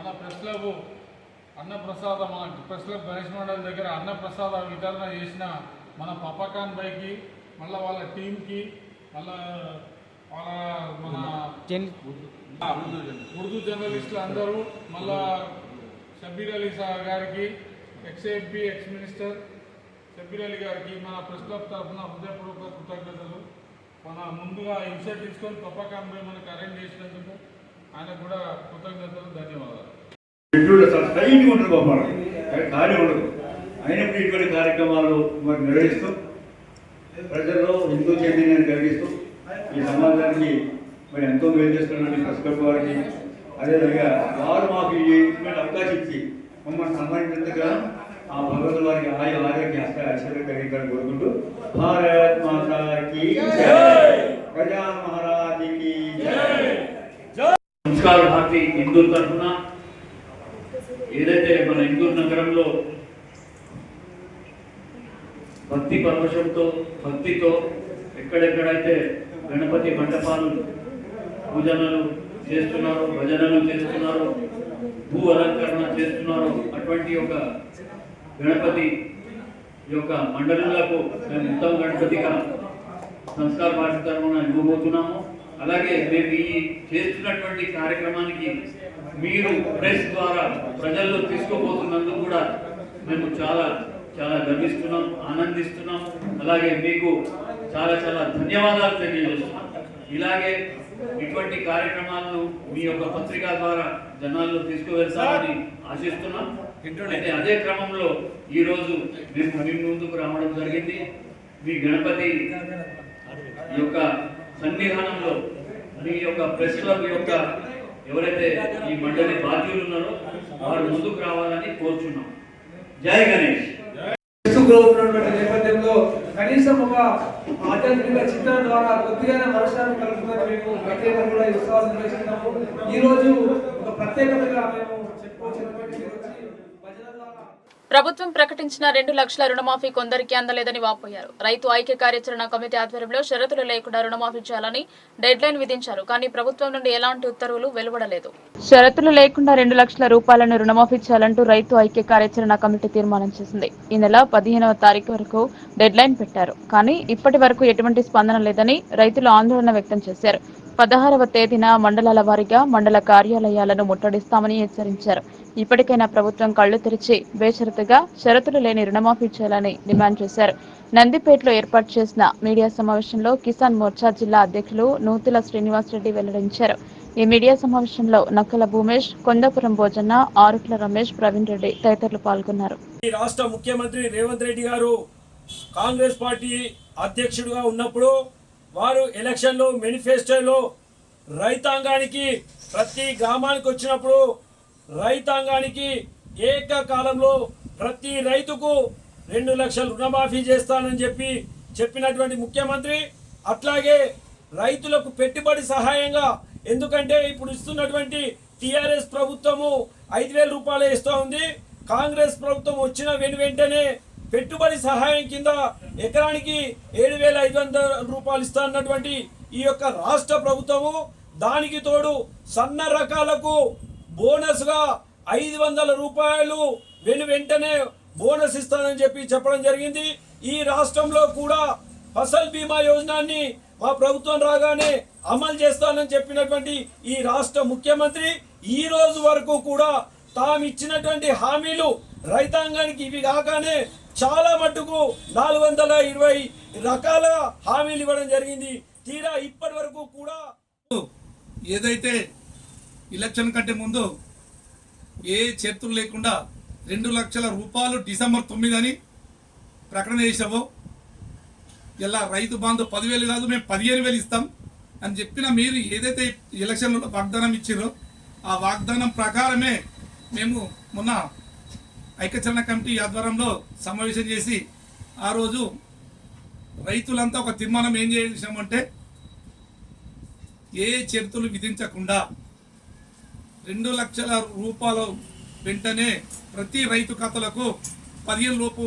మన ప్రెస్ క్లబ్ అన్నప్రసాద మన ప్రెస్ క్లబ్ గణేష్ మండలి దగ్గర అన్నప్రసాద వితరణ చేసిన మన పప్పకాన్ బైకి మళ్ళీ వాళ్ళ టీంకి మళ్ళా వాళ్ళ మన ఉర్దూ జర్నలిస్టులు అందరూ మళ్ళా షబ్బీర్ అలీ గారికి ఎక్స్ మినిస్టర్ షబ్బీర్ అలీ గారికి మన ప్రెస్ క్లబ్ తరఫున హృదయపూర్వక కృతజ్ఞతలు. మన ముందుగా ఇనిషియేటివ్ తీసుకొని పప్పకాన్ బై మనకు అరేంజ్ చేసినందుకు ఆయనకు కూడా కృతజ్ఞతలు, ధన్యవాదాలు. ఖాళీ ఉండదు. అయినప్పుడు ఇటువంటి కార్యక్రమాలు మరి నిర్వహిస్తూ ప్రజల్లో హిందూ చైతన్యాన్ని కలిగిస్తూ ఈ సమాజానికి మరి ఎంతో మేలు చేస్తున్నటువంటి ప్రెస్ క్లబ్ వారికి, అదేవిధంగా వారు మాకు ఇటువంటి అవకాశం ఇచ్చి మమ్మల్ని సన్మానించినందుగా ఆ భగవంతుల వారికి ఆరోగ్య ఐశ్వర్యం కలిగిందని కోరుకుంటూ భారత్ మాతాకి ప్రజా మహారాజుకి సంస్కార భారతి హిందూ తరఫున ఏదైతే మన హిందూ నగరంలో భక్తి పరవశంతో భక్తితో ఎక్కడెక్కడైతే గణపతి మండపాలు పూజనలు చేస్తున్నారో, భజనలు చేస్తున్నారో, భూ అలంకరణ చేస్తున్నారో అటువంటి ఒక గణపతి యొక్క మండలంలో మేము ఉత్తమ గణపతిగా సంస్కార భారతి తరఫున ఇవ్వబోతున్నాము. అలాగే మేము ఈ చేస్తున్నటువంటి కార్యక్రమానికి మీరు ప్రెస్ ద్వారా ప్రజల్లో తీసుకోబోతున్నందుకు కూడా మేము చాలా చాలా గర్విస్తున్నాం, ఆనందిస్తున్నాం. అలాగే మీకు చాలా చాలా ధన్యవాదాలు తెలియజేస్తున్నాం. ఇలాగే ఇటువంటి కార్యక్రమాలను మీ యొక్క పత్రిక ద్వారా జనాల్లో తీసుకువెళ్తామని ఆశిస్తున్నాం. అయితే అదే క్రమంలో ఈరోజు మేము మీ ముందుకు రావడం జరిగింది. మీ గణపతి యొక్క సన్నిధానంలో మీ యొక్క ప్రెస్ క్లబ్ యొక్క ఎవరైతే ఈ మండలి బాధ్యులు ఉన్నారో వారు ముందుకు రావాలని కోరుచున్నాం. జై గణేష్. నేపథ్యంలో కనీసం ఒక ఆధ్యాత్మిక చిత్రం ద్వారా కొద్దిగానే మనశ్శాంతి కలుగుతుందని మేము ప్రత్యేకంగా కూడా ఈ ఉత్సవాలు నిర్వహిస్తున్నాము. ఈ రోజు ఒక ప్రత్యేకతగా మేము చెప్పుకోవచ్చు. ప్రభుత్వం ప్రకటించిన 2 లక్షల రుణమాఫీ కొందరికి అందలేదని వాపోయారు. రైతు ఐక్య కార్యాచరణ కమిటీ ఆధ్వర్యంలో షరతులు లేకుండా రుణమాఫీ చేయాలని డెడ్ లైన్ విధించారు. కానీ ప్రభుత్వం నుండి ఎలాంటి ఉత్తర్వులు వెలువడలేదు. షరతులు లేకుండా 2 లక్షల రూపాయలను రుణమాఫీ చేయాలంటూ రైతు ఐక్య కార్యాచరణ కమిటీ తీర్మానం చేసింది. ఈ నెల 15వ తారీఖు వరకు డెడ్ లైన్ పెట్టారు. కానీ ఇప్పటి వరకు ఎటువంటి స్పందన లేదని రైతులు ఆందోళన వ్యక్తం చేశారు. 16వ తేదీన మండలాల వారీగా మండల కార్యాలయాలను ముట్టడిస్తామని హెచ్చరించారు. ఇప్పటికైనా ప్రభుత్వం కళ్లు తెరిచి బేషరతుగా షరతులు లేని రుణమాఫీ చేయాలని డిమాండ్ చేశారు. నందిపేటలో ఏర్పాటు చేసిన మీడియా సమావేశంలో కిసాన్ మోర్చా జిల్లా అధ్యక్షులు నూతుల శ్రీనివాసరెడ్డి వెల్లడించారు. ఈ మీడియా సమావేశంలో నక్కల భూమేష్, కొందపురం భోజన్న, ఆరుట్ల రమేష్, ప్రవీణ్ రెడ్డి తదితరులు పాల్గొన్నారు. రాష్ట్ర ముఖ్యమంత్రి రేవంత్ రెడ్డి గారు కాంగ్రెస్ పార్టీ అధ్యక్షుడిగా ఉన్నప్పుడు వారు ఎలక్షన్లో మేనిఫెస్టోలో రైతాంగానికి ప్రతి గ్రామానికి వచ్చినప్పుడు రైతాంగానికి ఏకకాలంలో ప్రతి రైతుకు 2 లక్షల రుణమాఫీ చేస్తానని చెప్పినటువంటి ముఖ్యమంత్రి, అట్లాగే రైతులకు పెట్టుబడి సహాయంగా, ఎందుకంటే ఇప్పుడు ఇస్తున్నటువంటి టీఆర్ఎస్ ప్రభుత్వము 5,000 రూపాయలు ఇస్తూ ఉంది. కాంగ్రెస్ ప్రభుత్వం వచ్చిన వెంటనే పెట్టుబడి సహాయం కింద ఎకరానికి 7,500 రూపాయలు ఇస్తా అన్నటువంటి ఈ యొక్క రాష్ట్ర ప్రభుత్వము దానికి తోడు సన్న రకాలకు బోనస్గా 500 రూపాయలు వెంటనే బోనస్ ఇస్తానని చెప్పడం జరిగింది. ఈ రాష్ట్రంలో కూడా ఫసల్ బీమా యోజనాన్ని మా ప్రభుత్వం రాగానే అమలు చేస్తానని చెప్పినటువంటి ఈ రాష్ట్ర ముఖ్యమంత్రి ఈ రోజు వరకు కూడా తాము ఇచ్చినటువంటి హామీలు రైతాంగానికి ఇవి కాగానే చాలా మట్టుకు 420 రకాల హామీలు ఇవ్వడం జరిగింది. తీరా ఇప్పటి వరకు కూడా ఏదైతే ఎలక్షన్ కంటే ముందు ఏ చర్చలు లేకుండా 2 లక్షల రూపాయలు డిసెంబర్ 9 అని ప్రకటన చేసావో, ఇలా రైతు బంధు 10,000 కాదు మేము 15,000 ఇస్తాం అని చెప్పిన మీరు ఏదైతే ఎలక్షన్లో వాగ్దానం ఇచ్చారో ఆ వాగ్దానం ప్రకారమే మేము మొన్న ఐక్యచరణ కమిటీ ఆధ్వర్యంలో సమావేశం చేసి ఆ రోజు రైతులంతా ఒక తీర్మానం ఏం చేసామంటే ఏ షరతులు విధించకుండా 2 లక్షల రూపాయలు వెంటనే ప్రతి రైతు ఖాతాలకు 15 లోపు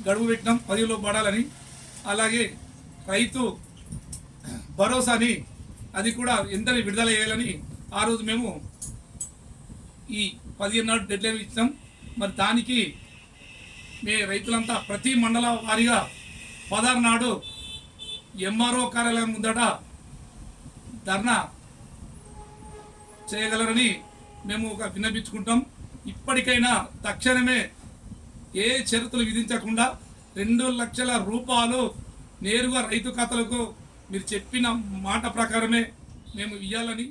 గడువు పెట్టినాం, 10 లోపు పడాలని. అలాగే రైతు భరోసాని అది కూడా ఎంతని విడుదల చేయాలని ఆ రోజు మేము ఈ 15 నాడు డెడ్ లైన్ ఇచ్చాం. మరి దానికి రైతులంతా ప్రతి మండల వారీగా 16 నాడు ఎంఆర్ఓ కార్యాలయం ముందట ధర్నా చేయగలరని మేము విన్నపించుకుంటాం. ఇప్పటికైనా తక్షణమే ఏ షరతులు విధించకుండా 2 లక్షల రూపాయలు నేరుగా రైతు ఖాతాలకు మీరు చెప్పిన మాట ప్రకారమే మేము ఇవ్వాలని.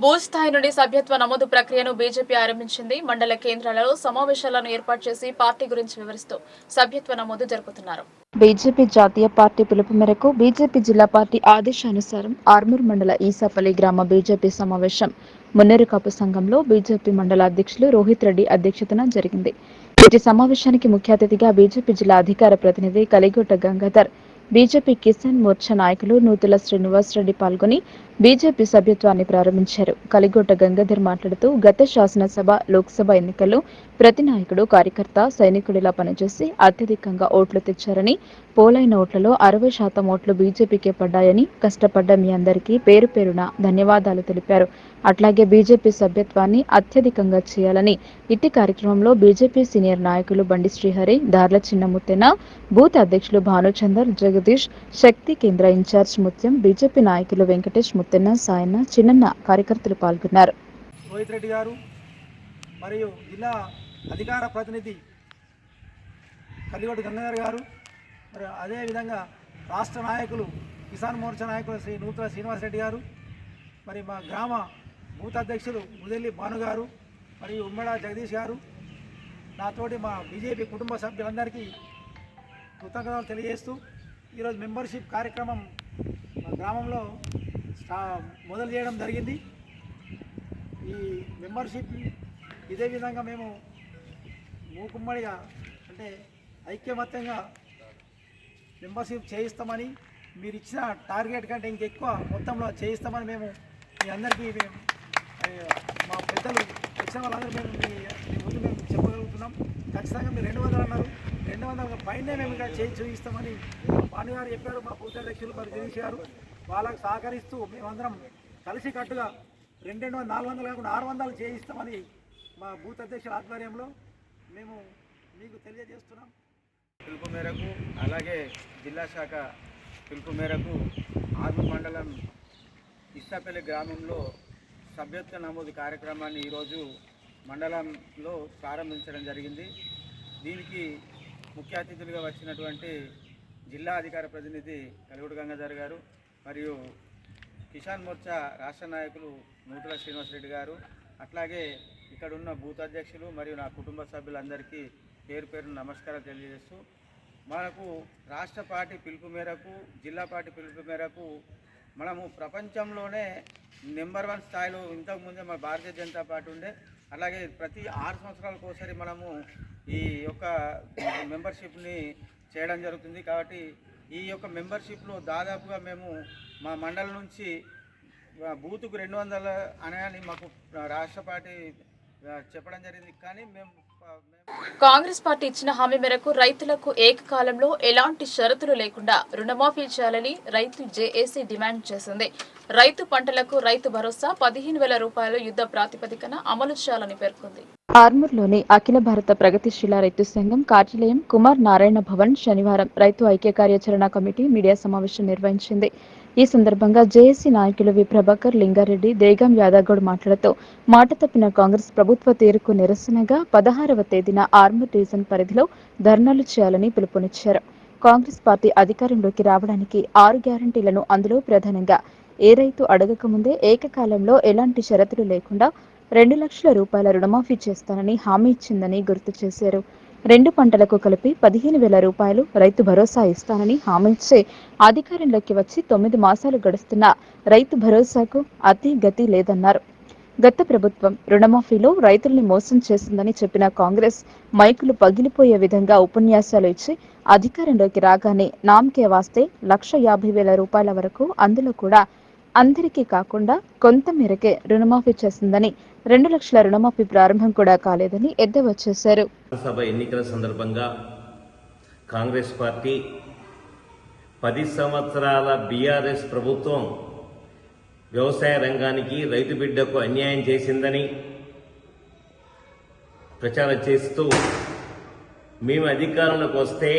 బూత్ స్థాయి నుండి సభ్యత్వ నమోదు ప్రక్రియను బీజేపీ ఆరంభించింది. మండల కేంద్రాలలో సమావేశాలను ఏర్పాటు చేసి పార్టీ గురించి వివరిస్తూ సభ్యత్వ నమోదు జరుపుతున్నారు. బీజేపీ జాతీయ పార్టీ పిలుపు మేరకు బీజేపీ జిల్లా పార్టీ ఆదేశానుసారం ఆర్మూర్ మండల ఈసాపల్లి గ్రామ బీజేపీ సమావేశం మున్నేరు కాపు సంఘంలో బీజేపీ మండల అధ్యక్షులు రోహిత్ రెడ్డి అధ్యక్షతన జరిగింది. వీటి సమావేశానికి ముఖ్య అతిథిగా బీజేపీ జిల్లా అధికార ప్రతినిధి కలిగొట్ట గంగాధర్, బీజేపీ కిసాన్ మోర్చా నాయకులు నూతుల శ్రీనివాస్ రెడ్డి పాల్గొని బీజేపీ సభ్యత్వాన్ని ప్రారంభించారు. కలిగొట్ట గంగాధర్ మాట్లాడుతూ గత శాసనసభ, లోక్సభ ఎన్నికల్లో ప్రతి నాయకుడు, కార్యకర్త సైనికుడిలా పనిచేసి అత్యధికంగా ఓట్లు తెచ్చారని, పోలైన ఓట్లలో 60% ఓట్లు బీజేపీకే పడ్డాయని, కష్టపడ్డ మీ అందరికీ పేరు పేరున ధన్యవాదాలు తెలిపారు. అట్లాగే బీజేపీ సభ్యత్వాన్ని అత్యధికంగా చేయాలని, ఇట్టి కార్యక్రమంలో బీజేపీ సీనియర్ నాయకులు బండి శ్రీహరి, దార్ల చిన్నముత్తెన, బూత్ అధ్యక్షులు భానుచందర్, జగదీష్, శక్తి కేంద్ర ఇన్ఛార్జ్ ముత్యం, బీజేపీ నాయకులు వెంకటేష్, ముత్తెన్న, సాయన్న, చిన్నన్న కార్యకర్తలు పాల్గొన్నారు. రోహిత్ రెడ్డి గారు మరియు జిల్లా అధికార ప్రతినిధి కలిగొట్టు గంగాధర్ గారు, మరి అదేవిధంగా రాష్ట్ర నాయకులు కిసాన్ మోర్చా నాయకులు శ్రీ నూతుల శ్రీనివాసరెడ్డి గారు, మరి మా గ్రామ బూత్ అధ్యక్షులు ముదెల్లి భాను గారు, మరియు ఉమ్మడ జగదీష్ గారు, నాతోటి మా బీజేపీ కుటుంబ సభ్యులందరికీ కృతజ్ఞతలు తెలియజేస్తూ ఈరోజు మెంబర్షిప్ కార్యక్రమం మా గ్రామంలో మొదలు చేయడం జరిగింది. ఈ మెంబర్షిప్ ఇదే విధంగా మేము మూకుమ్మడిగా అంటే ఐక్యమత్యంగా మెంబర్షిప్ చేయిస్తామని, మీరు ఇచ్చిన టార్గెట్ కంటే ఇంకెక్కువ మొత్తంలో చేయిస్తామని మేము మీ అందరికీ మా పెద్దలు వచ్చిన వాళ్ళందరూ మీ ముందు మేము చెప్పగలుగుతున్నాం. ఖచ్చితంగా మీరు 200 అన్నారు, 200 పైనే మేము ఇంకా చేయి చూపిస్తామని భాను గారు చెప్పారు. మా బూత్ అధ్యక్షులు మరి దినేష్ గారు వాళ్ళకు సహకరిస్తూ మేమందరం కలిసి కట్టుగా 200, 400 కాకుండా 600 చేయిస్తామని మా బూత్ అధ్యక్షుల ఆధ్వర్యంలో మేము మీకు తెలియజేస్తున్నాం. పిలుపు మేరకు అలాగే జిల్లా శాఖ పిలుపు మేరకు ఆర్మూర్ మండలం ఇస్తాపల్లి గ్రామంలో సభ్యత్వ నమోదు కార్యక్రమాన్ని ఈరోజు మండలంలో ప్రారంభించడం జరిగింది. దీనికి ముఖ్య అతిథులుగా వచ్చినటువంటి జిల్లా అధికార ప్రతినిధి కలిగొట్టు గంగాధర్ గారు, మరియు కిసాన్ మోర్చా రాష్ట్ర నాయకులు నూతుల శ్రీనివాసరెడ్డి గారు, అట్లాగే ఇక్కడ ఉన్న బూత్ అధ్యక్షులు మరియు నా కుటుంబ సభ్యులందరికీ పేరు పేరున నమస్కారాలు తెలియజేస్తూ, మనకు రాష్ట్ర పార్టీ పిలుపు మేరకు, జిల్లా పార్టీ పిలుపు మేరకు మనము ప్రపంచంలోనే నెంబర్ 1 స్థాయిలో ఇంతకుముందే మన భారతీయ జనతా పార్టీ ఉండే, అలాగే ప్రతి 6 సంవత్సరాలకు ఒకసారి మనము ఈ యొక్క మెంబర్షిప్ని చేయడం జరుగుతుంది. కాబట్టి ఈ యొక్క మెంబర్షిప్లో దాదాపుగా మేము మా మండలం నుంచి బూతుకు 200 అని మాకు రాష్ట్ర పార్టీ చెప్పడం జరిగింది. కానీ మేము కాంగ్రెస్ పార్టీ ఇచ్చిన హామీ మేరకు రైతులకు ఏకకాలంలో ఎలాంటి షరతులు లేకుండా రుణమాఫీ చేయాలని రైతు జేఏసీ డిమాండ్ చేసింది. రైతు పంటలకు రైతు భరోసా 15,000 రూపాయలు యుద్ధ ప్రాతిపదికన అమలు చేయాలని పేర్కొంది. ఆర్మూర్లోని అఖిల భారత ప్రగతిశీల రైతు సంఘం కార్యాలయం కుమార్ నారాయణ భవన్ శనివారం రైతు ఐక్య కార్యాచరణ కమిటీ మీడియా సమావేశం నిర్వహించింది. ఈ సందర్భంగా జేఏసీ నాయకులు వి ప్రభాకర్, లింగారెడ్డి, దేగం యాదగౌడ్ మాట్లాడుతూ మాట తప్పిన కాంగ్రెస్ ప్రభుత్వ తీరుకు నిరసనగా 16వ తేదీన ఆర్మూర్ డివిజన్ పరిధిలో ధర్నాలు చేయాలని పిలుపునిచ్చారు. కాంగ్రెస్ పార్టీ అధికారంలోకి రావడానికి 6 గ్యారంటీలను, అందులో ప్రధానంగా ఏ రైతు అడగకముందే ఏకకాలంలో ఎలాంటి షరతులు లేకుండా 2 లక్షల రూపాయల రుణమాఫీ చేస్తానని హామీ ఇచ్చిందని గుర్తు చేశారు. 2 పంటలకు కలిపి 15,000 రూపాయలు రైతు భరోసా ఇస్తానని హామీ ఇచ్చే అధికారంలోకి వచ్చి 9 మాసాలు గడుస్తున్నా రైతు భరోసాకు అతి గతి లేదన్నారు. గత ప్రభుత్వం రుణమాఫీలో రైతుల్ని మోసం చేసిందని చెప్పిన కాంగ్రెస్ మైకులు పగిలిపోయే విధంగా ఉపన్యాసాలు ఇచ్చి అధికారంలోకి రాగానే నామకే వాస్తే 1,50,000 రూపాయల వరకు, అందులో కూడా అందరికీ కాకుండా కొంత మేరకే రుణమాఫీ చేసిందని, 2 లక్షల రుణమాఫీ ప్రారంభం కూడా కాలేదని ఎద్దేవా చేశారు. సభ ఎన్నికల సందర్భంగా కాంగ్రెస్ పార్టీ 10 సంవత్సరాల బీఆర్ఎస్ ప్రభుత్వం వ్యవసాయ రంగానికి, రైతు బిడ్డకు అన్యాయం చేసిందని, ప్రచారం చేస్తూ మేము అధికారంలోకి వస్తే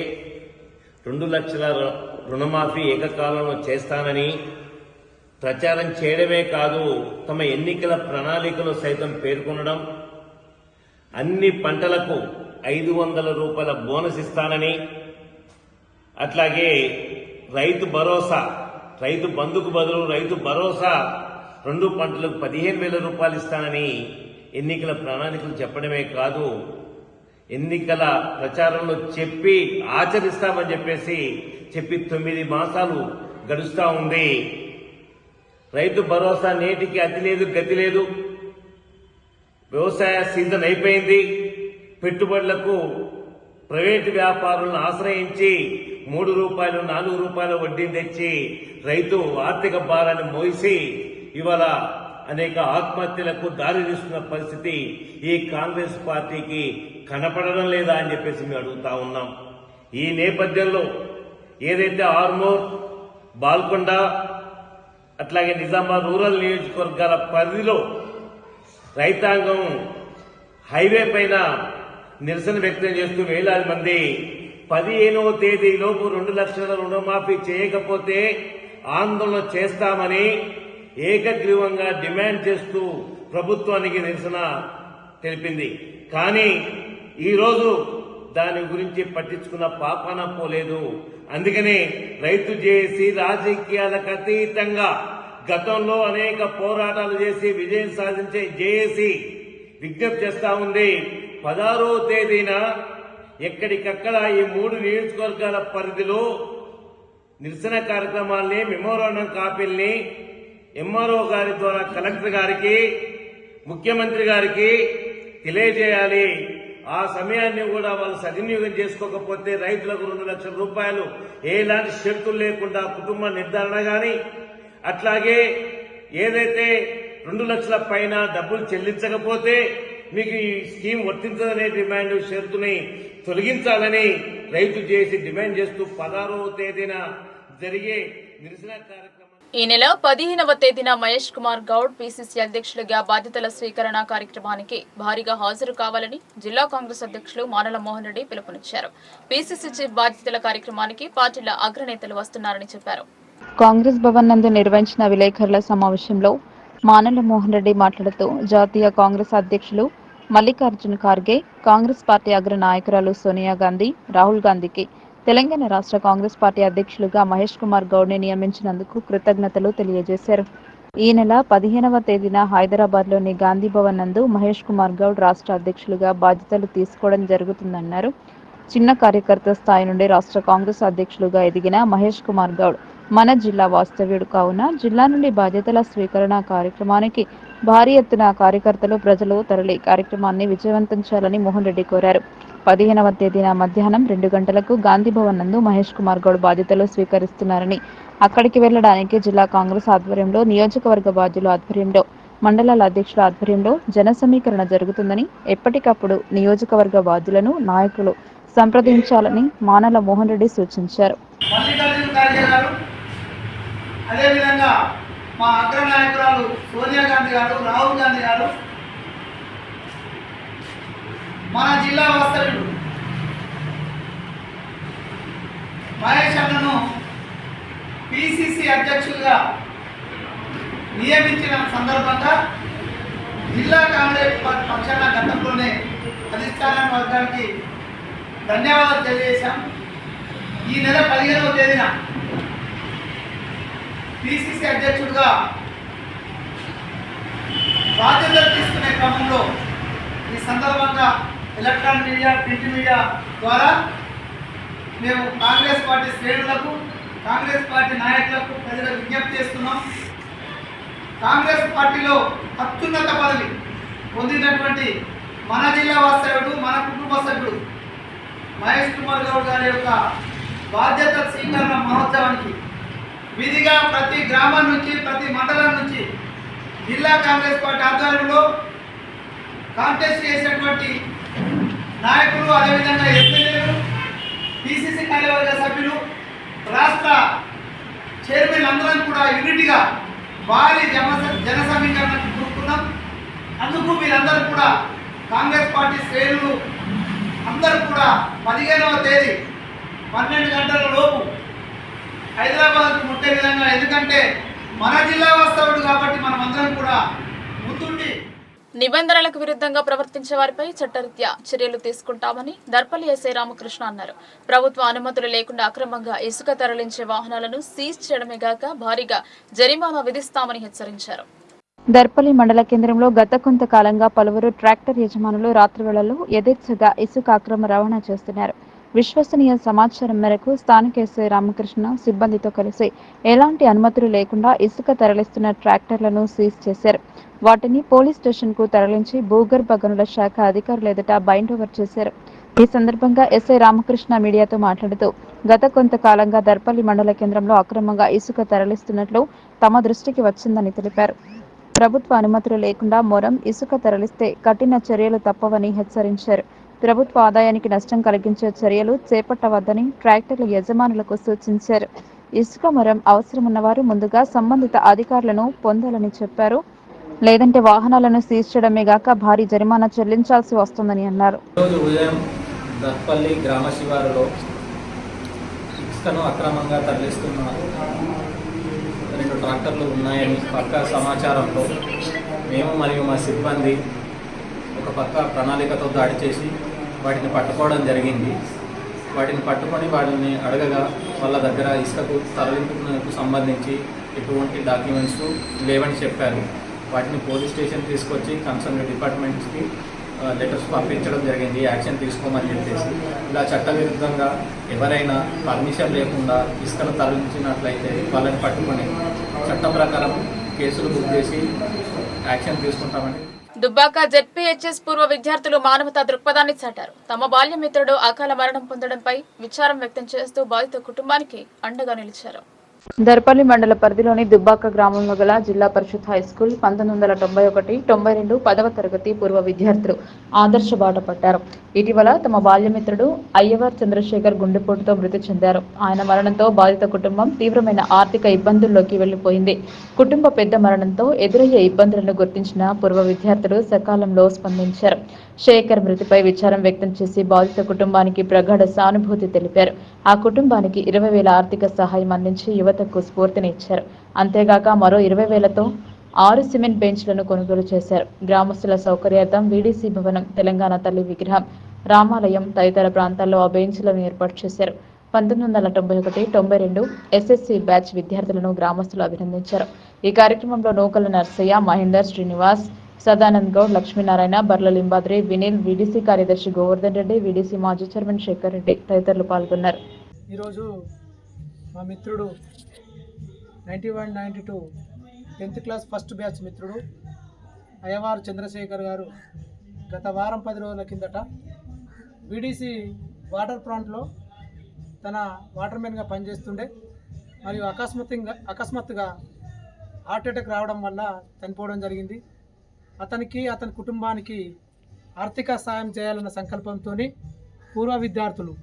2 లక్షల రుణమాఫీ ఏకకాలంలో చేస్తానని ప్రచారం చేయడమే కాదు, తమ ఎన్నికల ప్రణాళికలు సైతం పేర్కొనడం, అన్ని పంటలకు 500 రూపాయల బోనస్ ఇస్తానని, అట్లాగే రైతు భరోసా, రైతు బంధుకు బదులు రైతు భరోసా 2 పంటలకు 15,000 రూపాయలు ఇస్తానని ఎన్నికల ప్రణాళికలు చెప్పడమే కాదు, ఎన్నికల ప్రచారంలో చెప్పి ఆచరిస్తామని చెప్పి 9 మాసాలు గడుస్తూ ఉంది. రైతు భరోసా నేటికి అతి లేదు గతి లేదు. వ్యవసాయ సీజన్ అయిపోయింది. పెట్టుబడులకు ప్రైవేటు వ్యాపారులను ఆశ్రయించి 3 రూపాయలు 4 రూపాయల వడ్డీని తెచ్చి రైతు ఆర్థిక భారాన్ని మోసి ఇవాళ అనేక ఆత్మహత్యలకు దారి తీస్తున్న పరిస్థితి ఈ కాంగ్రెస్ పార్టీకి కనపడడం లేదా అని మేము అడుగుతా ఉన్నాం. ఈ నేపథ్యంలో ఏదైతే ఆర్మూర్, బాల్కొండ, అట్లాగే నిజామాబాద్ రూరల్ నియోజకవర్గాల పరిధిలో రైతాంగం హైవే పైన నిరసన వ్యక్తం చేస్తూ వేలాది మంది 15వ తేదీలోపు 2 లక్షల రుణమాఫీ చేయకపోతే ఆందోళన చేస్తామని ఏకగ్రీవంగా డిమాండ్ చేస్తూ ప్రభుత్వానికి నిరసన తెలిపింది. కానీ ఈరోజు దాని గురించి పట్టించుకున్న పాపాన పోలేదు. అందుకనే రైతు జేఏసీ రాజకీయాలకు అతీతంగా గతంలో అనేక పోరాటాలు చేసి విజయం సాధించే జేఏసీ విజ్ఞప్తి చేస్తా ఉంది. 16వ తేదీన ఎక్కడికక్కడ ఈ 3 నియోజకవర్గాల పరిధిలో నిరసన కార్యక్రమాల్ని, మెమోరాండం కాపీల్ని ఎంఆర్ఓ గారి ద్వారా కలెక్టర్ గారికి, ముఖ్యమంత్రి గారికి తెలియజేయాలి. ఆ సమయాన్ని కూడా వాళ్ళు సద్వినియోగం చేసుకోకపోతే రైతులకు 2 లక్షల రూపాయలు ఎలాంటి షరతులు లేకుండా కుటుంబ నిర్ధారణ కానీ, అట్లాగే ఏదైతే 2 లక్షల పైన డబ్బులు చెల్లించకపోతే మీకు ఈ స్కీమ్ వర్తించదనే డిమాండ్ షరతుని తొలగించాలని రైతు చేసి డిమాండ్ చేస్తూ 16వ తేదీన జరిగే నిరసన కార్యక్రమం. ఈ నెల 15వ తేదీన మహేష్ కుమార్ గౌడ్ పీసీసీ అధ్యక్షులుగా బాధ్యతల స్వీకరణ కార్యక్రమానికి భారీగా హాజరు కావాలని జిల్లా కాంగ్రెస్ అధ్యక్షులు మానల మోహన్ రెడ్డి పిలుపునిచ్చారు. పీసీసీ చీఫ్ బాధ్యతల కార్యక్రమానికి పార్టీల అగ్రనేతలు వస్తున్నారని చెప్పారు. కాంగ్రెస్ భవన్ నందు నిర్వహించిన విలేకరుల సమావేశంలో మానల మోహన్ రెడ్డి మాట్లాడుతూ జాతీయ కాంగ్రెస్ అధ్యక్షులు మల్లికార్జున్ ఖార్గే, కాంగ్రెస్ పార్టీ అగ్ర నాయకురాలు సోనియా గాంధీ, రాహుల్ గాంధీకి తెలంగాణ రాష్ట్ర కాంగ్రెస్ పార్టీ అధ్యక్షులుగా మహేష్ కుమార్ గౌడ్ ని నియమించినందుకు కృతజ్ఞతలు తెలియజేశారు. ఈ నెల 15వ తేదీన హైదరాబాద్లోని గాంధీ భవన్ నందు మహేష్ కుమార్ గౌడ్ రాష్ట్ర అధ్యక్షులుగా బాధ్యతలు తీసుకోవడం జరుగుతుందన్నారు. చిన్న కార్యకర్త స్థాయి నుండి రాష్ట్ర కాంగ్రెస్ అధ్యక్షులుగా ఎదిగిన మహేష్ కుమార్ గౌడ్ మన జిల్లా వాస్తవ్యుడు కావున జిల్లా నుండి బాధ్యతల స్వీకరణ కార్యక్రమానికి భారీ ఎత్తున కార్యకర్తలు, ప్రజలు తరలి కార్యక్రమాన్ని విజయవంతం చేయాలని మోహన్ రెడ్డి కోరారు. 15వ తేదీన మధ్యాహ్నం 2 గంటలకు గాంధీ భవన్ నందు మహేష్ కుమార్ గౌడ్ బాధ్యతలు స్వీకరిస్తున్నారని, అక్కడికి వెళ్లడానికి జిల్లా కాంగ్రెస్ ఆధ్వర్యంలో, నియోజకవర్గ బాధ్యుల ఆధ్వర్యంలో, మండలాల అధ్యక్షుల ఆధ్వర్యంలో జన సమీకరణ జరుగుతుందని, ఎప్పటికప్పుడు నియోజకవర్గ బాధ్యులను, నాయకులు సంప్రదించాలని మానల మోహన్ రెడ్డి సూచించారు. అదేవిధంగా మా అగ్ర నాయకురాలు సోనియా గాంధీ గారు, రాహుల్ గాంధీ గారు, మన జిల్లా వాస్తవ్యుడు మహేష్ అన్నను పిసిసి అధ్యక్షులుగా నియమించిన సందర్భంగా జిల్లా కాంగ్రెస్ పక్షాన గతంలోనే అధిష్టాన వర్గానికి ధన్యవాదాలు తెలియజేశాం. ఈ నెల 15వ తేదీన పిసిసి అధ్యక్షుడిగా బాధ్యతలు తీసుకునే క్రమంలో ఈ సందర్భంగా ఎలక్ట్రానిక్ మీడియా, ప్రింట్ మీడియా ద్వారా మేము కాంగ్రెస్ పార్టీ శ్రేణులకు, కాంగ్రెస్ పార్టీ నాయకులకు, ప్రజలకు విజ్ఞప్తి చేస్తున్నాం. కాంగ్రెస్ పార్టీలో అత్యున్నత పదవి పొందినటువంటి మన జిల్లా వాస్తవ్యుడు, మన కుటుంబ సభ్యుడు మహేష్ కుమార్ గౌడ్ గారి యొక్క బాధ్యత స్వీకరణ మహోత్సవానికి విధిగా ప్రతి గ్రామం నుంచి, ప్రతి మండలం నుంచి జిల్లా కాంగ్రెస్ పార్టీ ఆధ్వర్యంలో కాంటెస్ట్ చేసినటువంటి నాయకులు, అదేవిధంగా ఎమ్మెల్యేలు, పిసిసి కార్యవర్గ సభ్యులు, రాష్ట్ర చైర్మన్ అందరం కూడా యూనిట్గా భారీ జన సమీకరణకు కూరుకున్నాం. అందుకు మీరందరూ కూడా కాంగ్రెస్ పార్టీ శ్రేణులు అందరూ కూడా 15వ తేదీ 12 గంటల లోపు హైదరాబాద్కు ముట్టే విధంగా, ఎందుకంటే మన జిల్లా వాస్తవుడు కాబట్టి మనం అందరం కూడా ముందుండి నిబంధనలకు విరుద్ధంగా ప్రవర్తించే వారిపై చట్టరీత్యా చర్యలు తీసుకుంటామని దర్పల్లి ఎస్ఐ రామకృష్ణ అన్నారు. ప్రభుత్వ అనుమతులు లేకుండా అక్రమంగా ఇసుక తరలించే వాహనాలను సీజ్ చేయడమే గాక భారీగా జరిమానా విధిస్తామని హెచ్చరించారు. దర్పల్లి మండల కేంద్రంలో గత కొంతకాలంగా పలువురు ట్రాక్టర్ యజమానులు రాత్రి వేళల్లో యథేచ్ఛగా ఇసుక అక్రమ రవాణా చేస్తున్నారు. విశ్వసనీయ సమాచారం మేరకు స్థానిక ఎస్ఐ రామకృష్ణ సిబ్బందితో కలిసి ఎలాంటి అనుమతులు లేకుండా ఇసుక తరలిస్తున్న ట్రాక్టర్లను సీజ్ చేశారు. వాటిని పోలీస్ స్టేషన్ కు తరలించి భూగర్భ గనుల శాఖ అధికారులు ఎదుట బైండ్ ఓవర్ చేశారు. ఈ సందర్భంగా ఎస్ఐ రామకృష్ణ మీడియాతో మాట్లాడుతూ గత కొంతకాలంగా దర్పల్లి మండల కేంద్రంలో అక్రమంగా ఇసుక తరలిస్తున్నట్లు తమ దృష్టికి వచ్చిందని తెలిపారు. ప్రభుత్వ అనుమతులు లేకుండా మొరం ఇసుక తరలిస్తే కఠిన చర్యలు తప్పవని హెచ్చరించారు. ప్రభుత్వ ఆదాయానికి నష్టం కలిగించే చర్యలు చేపట్టవద్దని ట్రాక్టర్ల యజమానులకు సూచించారు. ఇసుక మొరం అవసరమున్నవారు ముందుగా సంబంధిత అధికారులను పొందాలని చెప్పారు. లేదంటే వాహనాలను సీజ్ చేయడమే గాక భారీ జరిమానా చెల్లించాల్సి వస్తుందని అన్నారు. ఈరోజు ఉదయం దర్పల్లి గ్రామ శివారులో ఇసుకను అక్రమంగా తరలిస్తున్న 2 ట్రాక్టర్లు ఉన్నాయని పక్కా సమాచారంతో మేము మరియు మా సిబ్బంది ఒక పక్క ప్రణాళికతో దాడి చేసి వాటిని పట్టుకోవడం జరిగింది. వాటిని పట్టుకొని వాటిని అడగగా వాళ్ళ దగ్గర ఇసుకకు తరలింపుకు సంబంధించి ఎటువంటి డాక్యుమెంట్స్ లేవని చెప్పారు. వాటిని పోలీస్ స్టేషన్ తీసుకొచ్చి కన్సర్న్ డిపార్ట్మెంట్స్కి లెటర్స్ పంపించడం జరిగింది, యాక్షన్ తీసుకోమని చెప్పేసి. ఇలా చట్టవిరుద్ధంగా ఎవరైనా పర్మిషన్ లేకుండా ఇసుకను తరలించినట్లయితే వాళ్ళని పట్టుకొని చట్టం ప్రకారం కేసులు బుక్ చేసి యాక్షన్ తీసుకుంటామని. దుబ్బాక జెడ్పీహెచ్ఎస్ పూర్వ విద్యార్థులు మానవతా దృక్పథాన్ని చాటారు. తమ బాల్యమిత్రుడు అకాల మరణం పొందడంపై విచారం వ్యక్తం చేస్తూ బాధిత కుటుంబానికి అండగా నిలిచారు. దర్పల్లి మండల పరిధిలోని దుబ్బాక గ్రామంలో గల జిల్లా పరిషత్ హైస్కూల్ 1991, 92, 10వ తరగతి పూర్వ విద్యార్థులు ఆదర్శ బాట పట్టారు. ఇటీవల తమ బాల్యమిత్రుడు అయ్యవార్ చంద్రశేఖర్ గుండెపోటుతో మృతి చెందారు. ఆయన మరణంతో బాధిత కుటుంబం తీవ్రమైన ఆర్థిక ఇబ్బందుల్లోకి వెళ్లిపోయింది. కుటుంబ పెద్ద మరణంతో ఎదురయ్యే ఇబ్బందులను గుర్తించిన పూర్వ విద్యార్థులు సకాలంలో స్పందించారు. శేఖర్ మృతిపై విచారం వ్యక్తం చేసి బాధిత కుటుంబానికి ప్రగాఢ సానుభూతి తెలిపారు. ఆ కుటుంబానికి 20,000 ఆర్థిక సహాయం అందించి యువతకు స్ఫూర్తినిచ్చారు. అంతేగాక మరో 20,000తో 6 సిమెంట్ బెంచ్లను కొనుగోలు చేశారు. గ్రామస్తుల సౌకర్యార్థం వీడీసీ భవనం, తెలంగాణ తల్లి విగ్రహం, రామాలయం తదితర ప్రాంతాల్లో ఆ బెంచ్లను ఏర్పాటు చేశారు. 1991, 92 ఎస్ఎస్సి బ్యాచ్ విద్యార్థులను గ్రామస్తులు అభినందించారు. ఈ కార్యక్రమంలో నూకల నర్సయ్య, మహేందర్, శ్రీనివాస్, సదానంద్ గౌడ్, లక్ష్మీనారాయణ, బర్ల లింబాద్రి, వినీల్, వీడీసీ కార్యదర్శి గోవర్ధన్ రెడ్డి, వీడీసీ మాజీ చైర్మన్ శేఖర్ రెడ్డి తదితరులు పాల్గొన్నారు. ఈరోజు మా మిత్రుడు 91, 92 10th క్లాస్ ఫస్ట్ బ్యాచ్ మిత్రుడు అయ్యవారు చంద్రశేఖర్ గారు గత వారం 10 రోజుల కిందట వీడీసీ వాటర్ ప్లాంట్లో తన వాటర్మెన్గా పనిచేస్తుండే మరియు అకస్మాత్తుగా హార్ట్ అటాక్ రావడం వల్ల చనిపోవడం జరిగింది. అతనికి, అతని కుటుంబానికి ఆర్థిక సాయం చేయాలన్న సంకల్పంతో పూర్వ విద్యార్థులు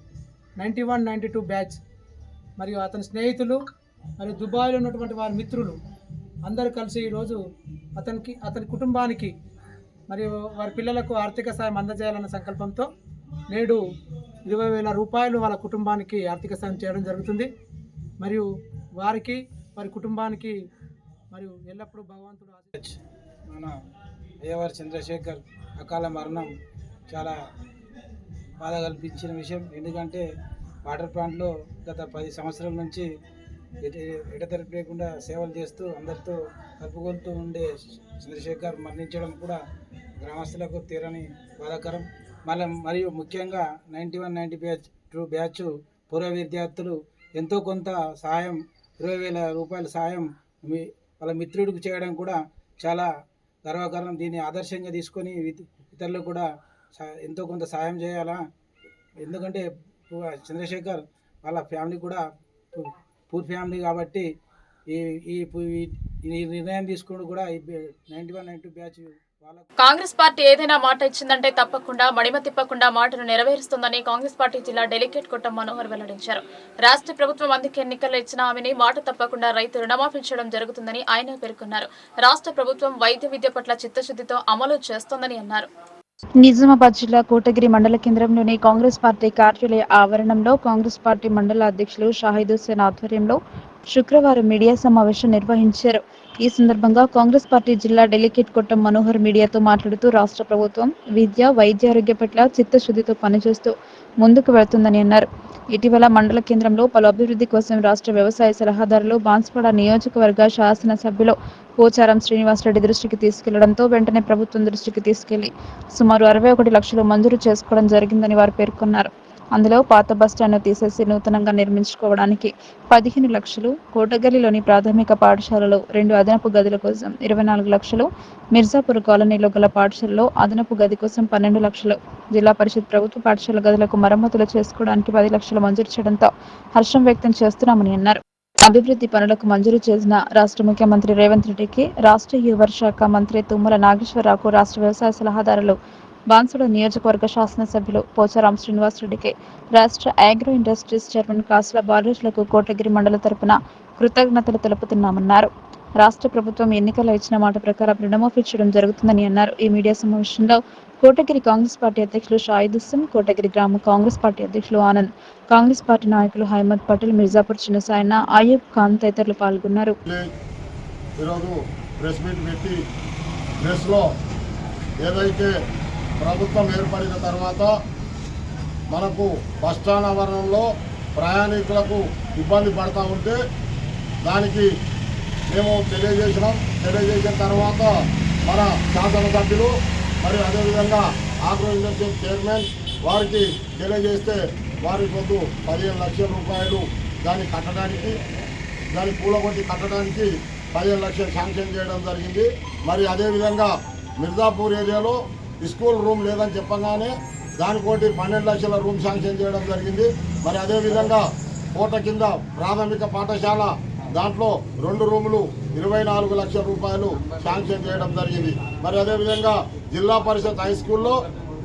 91, 92 బ్యాచ్ మరియు అతని స్నేహితులు మరియు దుబాయ్లో ఉన్నటువంటి వారి మిత్రులు అందరూ కలిసి ఈరోజు అతని కుటుంబానికి మరియు వారి పిల్లలకు ఆర్థిక సాయం అందజేయాలన్న సంకల్పంతో నేడు 20,000 రూపాయలు వాళ్ళ కుటుంబానికి ఆర్థిక సాయం చేయడం జరుగుతుంది. మరియు వారికి, వారి కుటుంబానికి మరియు ఎల్లప్పుడూ భగవంతుడు మన అయ్యవారి చంద్రశేఖర్ అకాల మరణం చాలా బాధ కల్పించిన విషయం. ఎందుకంటే వాటర్ ప్లాంట్లో గత 10 సంవత్సరాల నుంచి ఎడతెరిపి లేకుండా సేవలు చేస్తూ అందరితో కలుపుకొలుతూ ఉండే చంద్రశేఖర్ మరణించడం కూడా గ్రామస్తులకు తీరని బాధాకరం. మరియు ముఖ్యంగా 91, 92 బ్యాచ్ పూర్వ విద్యార్థులు ఎంతో కొంత సహాయం 20,000 రూపాయల సహాయం వాళ్ళ మిత్రుడికి చేయడం కూడా చాలా గర్వకారణం. దీన్ని ఆదర్శంగా తీసుకొని ఇతరులు కూడా ఎంతో కొంత సాయం చేయాలా. ఎందుకంటే చంద్రశేఖర్ వాళ్ళ ఫ్యామిలీ కూడా పూర్ ఫ్యామిలీ కాబట్టి ఈ నిర్ణయం తీసుకోవడం కూడా 91, 92 బ్యాచ్ కాంగ్రెస్ పార్టీ ఏదైనా మాట ఇచ్చిందంటే తప్పకుండా మడిమ తిప్పకుండా మాటను నెరవేరుస్తుందని కాంగ్రెస్ పార్టీ జిల్లా డెలిగేట్ కొట్టం మనోహర్ వెల్లడించారు. రాష్ట్ర ప్రభుత్వం అందుకే ఎన్నికల్లో ఇచ్చిన హామీని మాట తప్పకుండా రైతు రుణమాఫీ చేయడం జరుగుతుందని ఆయన పేర్కొన్నారు. రాష్ట్ర ప్రభుత్వం వైద్య విద్య పట్ల చిత్తశుద్ధితో అమలు చేస్తోందని అన్నారు. నిజామాబాద్ జిల్లా కోటగిరి మండల కేంద్రంలోని కాంగ్రెస్ పార్టీ కార్యాలయ ఆవరణంలో కాంగ్రెస్ పార్టీ మండల అధ్యక్షులు షాహిద్ హుస్సేన్ ఆధ్వర్యంలో శుక్రవారం మీడియా సమావేశం నిర్వహించారు. ఈ సందర్భంగా కాంగ్రెస్ పార్టీ జిల్లా డెలిగేట్ కొట్టం మనోహర్ మీడియాతో మాట్లాడుతూ రాష్ట్ర ప్రభుత్వం విద్య, వైద్యారోగ్య పట్ల చిత్తశుద్ధితో పనిచేస్తూ ముందుకు వెళ్తుందని అన్నారు. ఇటీవల మండల కేంద్రంలో పలు అభివృద్ధి కోసం రాష్ట్ర వ్యవసాయ సలహాదారులు బాన్స్వాడ నియోజకవర్గ శాసనసభ్యులు పోచారం శ్రీనివాసరెడ్డి దృష్టికి తీసుకెళ్లడంతో వెంటనే ప్రభుత్వం దృష్టికి తీసుకెళ్లి సుమారు 61 లక్షలు మంజూరు చేసుకోవడం జరిగిందని వారు పేర్కొన్నారు. అందులో పాత బస్టాండ్ను తీసేసి నూతనంగా నిర్మించుకోవడానికి 15 లక్షలు, కోటగల్లిలోని ప్రాథమిక పాఠశాలలో 2 అదనపు గదుల కోసం 24 లక్షలు, మిర్జాపూర్ కాలనీలో గల పాఠశాలలో అదనపు గది కోసం 12 లక్షలు, జిల్లా పరిషత్ ప్రభుత్వ పాఠశాల గదులకు మరమ్మతులు చేసుకోవడానికి 10 లక్షలు మంజూరు చేయడంతో హర్షం వ్యక్తం చేస్తున్నామని అన్నారు. అభివృద్ధి పనులకు మంజూరు చేసిన రాష్ట్ర ముఖ్యమంత్రి రేవంత్ రెడ్డికి, రాష్ట్ర యువ శాఖ మంత్రి తుమ్మల నాగేశ్వరరావుకు, రాష్ట్ర వ్యవసాయ సలహాదారులు బాన్సుడ నియోజకవర్గ శాసనసభ్యులు పోచారం శ్రీనివాసరెడ్డికి, రాష్ట్ర అగ్రో ఇండస్ట్రీస్ చైర్మన్ కాసుల బాలరాజులకు కోటగిరి మండల తరపున కృతజ్ఞతలు తెలుపుతున్నామన్నారు. రాష్ట్ర ప్రభుత్వం ఎన్నికల్లో ఇచ్చిన మాట ప్రకారం రుణమాఫీ చేయడం జరుగుతుందని అన్నారు. ఈ మీడియా సమావేశంలో కోటగిరి కాంగ్రెస్ పార్టీ అధ్యక్షులు షాహిద్ హుస్సేన్, కోటగిరి గ్రామ కాంగ్రెస్ పార్టీ అధ్యక్షులు ఆనంద్, కాంగ్రెస్ పార్టీ నాయకులు హైమద్ పటేల్, మిర్జాపూర్ చిన్నసాయన, అయ్యూబ్ ఖాన్ తదితరులు పాల్గొన్నారు. ఏదైతే ప్రభుత్వం ఏర్పడిన తర్వాత మనకు బస్టాండ్ ఆవరణంలో ప్రయాణికులకు ఇబ్బంది పడతా ఉంటే దానికి మేము తెలియజేసిన తర్వాత మన శాసనసభ్యులు మరియు అదేవిధంగా ఆగ్రో ఇండస్ట్రీ చైర్మన్ వారికి తెలియజేస్తే వారి కొద్దు 15 లక్షల రూపాయలు దాన్ని పూలగొట్టి కట్టడానికి 15 లక్షలు శాంక్షన్ చేయడం జరిగింది. మరి అదేవిధంగా మిర్జాపూర్ ఏరియాలో స్కూల్ రూమ్ లేదని చెప్పగానే దానికోటి 12 లక్షల రూమ్ శాంక్షన్ చేయడం జరిగింది. మరి అదేవిధంగా కోట కింద ప్రాథమిక పాఠశాల దాంట్లో 2 రూములు 24 లక్షల రూపాయలు శాంక్షన్ చేయడం జరిగింది. మరి అదేవిధంగా జిల్లా పరిషత్ హై స్కూల్లో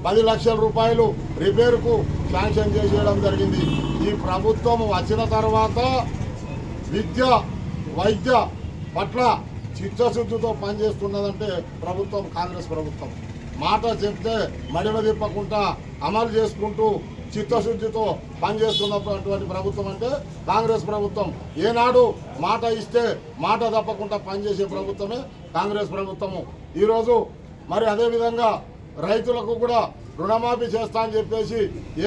10 లక్షల రూపాయలు రిపేరుకు శాంక్షన్ చేసేయడం జరిగింది. ఈ ప్రభుత్వం వచ్చిన తర్వాత విద్య, వైద్య పట్ల చిత్తశుద్ధితో పనిచేస్తున్నదంటే ప్రభుత్వం కాంగ్రెస్ ప్రభుత్వం. మాట చెప్తే మడిమ తిప్పకుండా అమలు చేసుకుంటూ చిత్తశుద్ధితో పనిచేస్తున్నటువంటి ప్రభుత్వం అంటే కాంగ్రెస్ ప్రభుత్వం. ఏనాడు మాట ఇస్తే మాట తప్పకుండా పనిచేసే ప్రభుత్వమే కాంగ్రెస్ ప్రభుత్వము. ఈరోజు మరి అదేవిధంగా రైతులకు కూడా రుణమాఫీ చేస్తా అని చెప్పేసి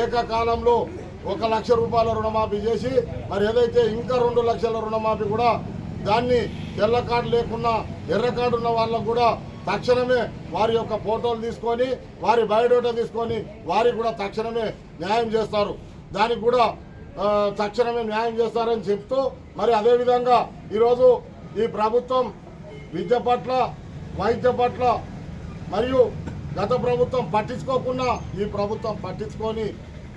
ఏకకాలంలో 1 లక్ష రూపాయల రుణమాఫీ చేసి మరి ఏదైతే ఇంకా 2 లక్షల రుణమాఫీ కూడా దాన్ని తెల్ల కార్డు లేకున్నా ఎర్ర కార్డు ఉన్న వాళ్ళకు కూడా తక్షణమే వారి యొక్క ఫోటోలు తీసుకొని వారి బయోడేటా తీసుకొని వారికి కూడా తక్షణమే న్యాయం చేస్తారు. దానికి కూడా తక్షణమే న్యాయం చేస్తారని చెప్తూ మరి అదేవిధంగా ఈరోజు ఈ ప్రభుత్వం విద్య పట్ల, వైద్య పట్ల మరియు గత ప్రభుత్వం పట్టించుకోకుండా ఈ ప్రభుత్వం పట్టించుకొని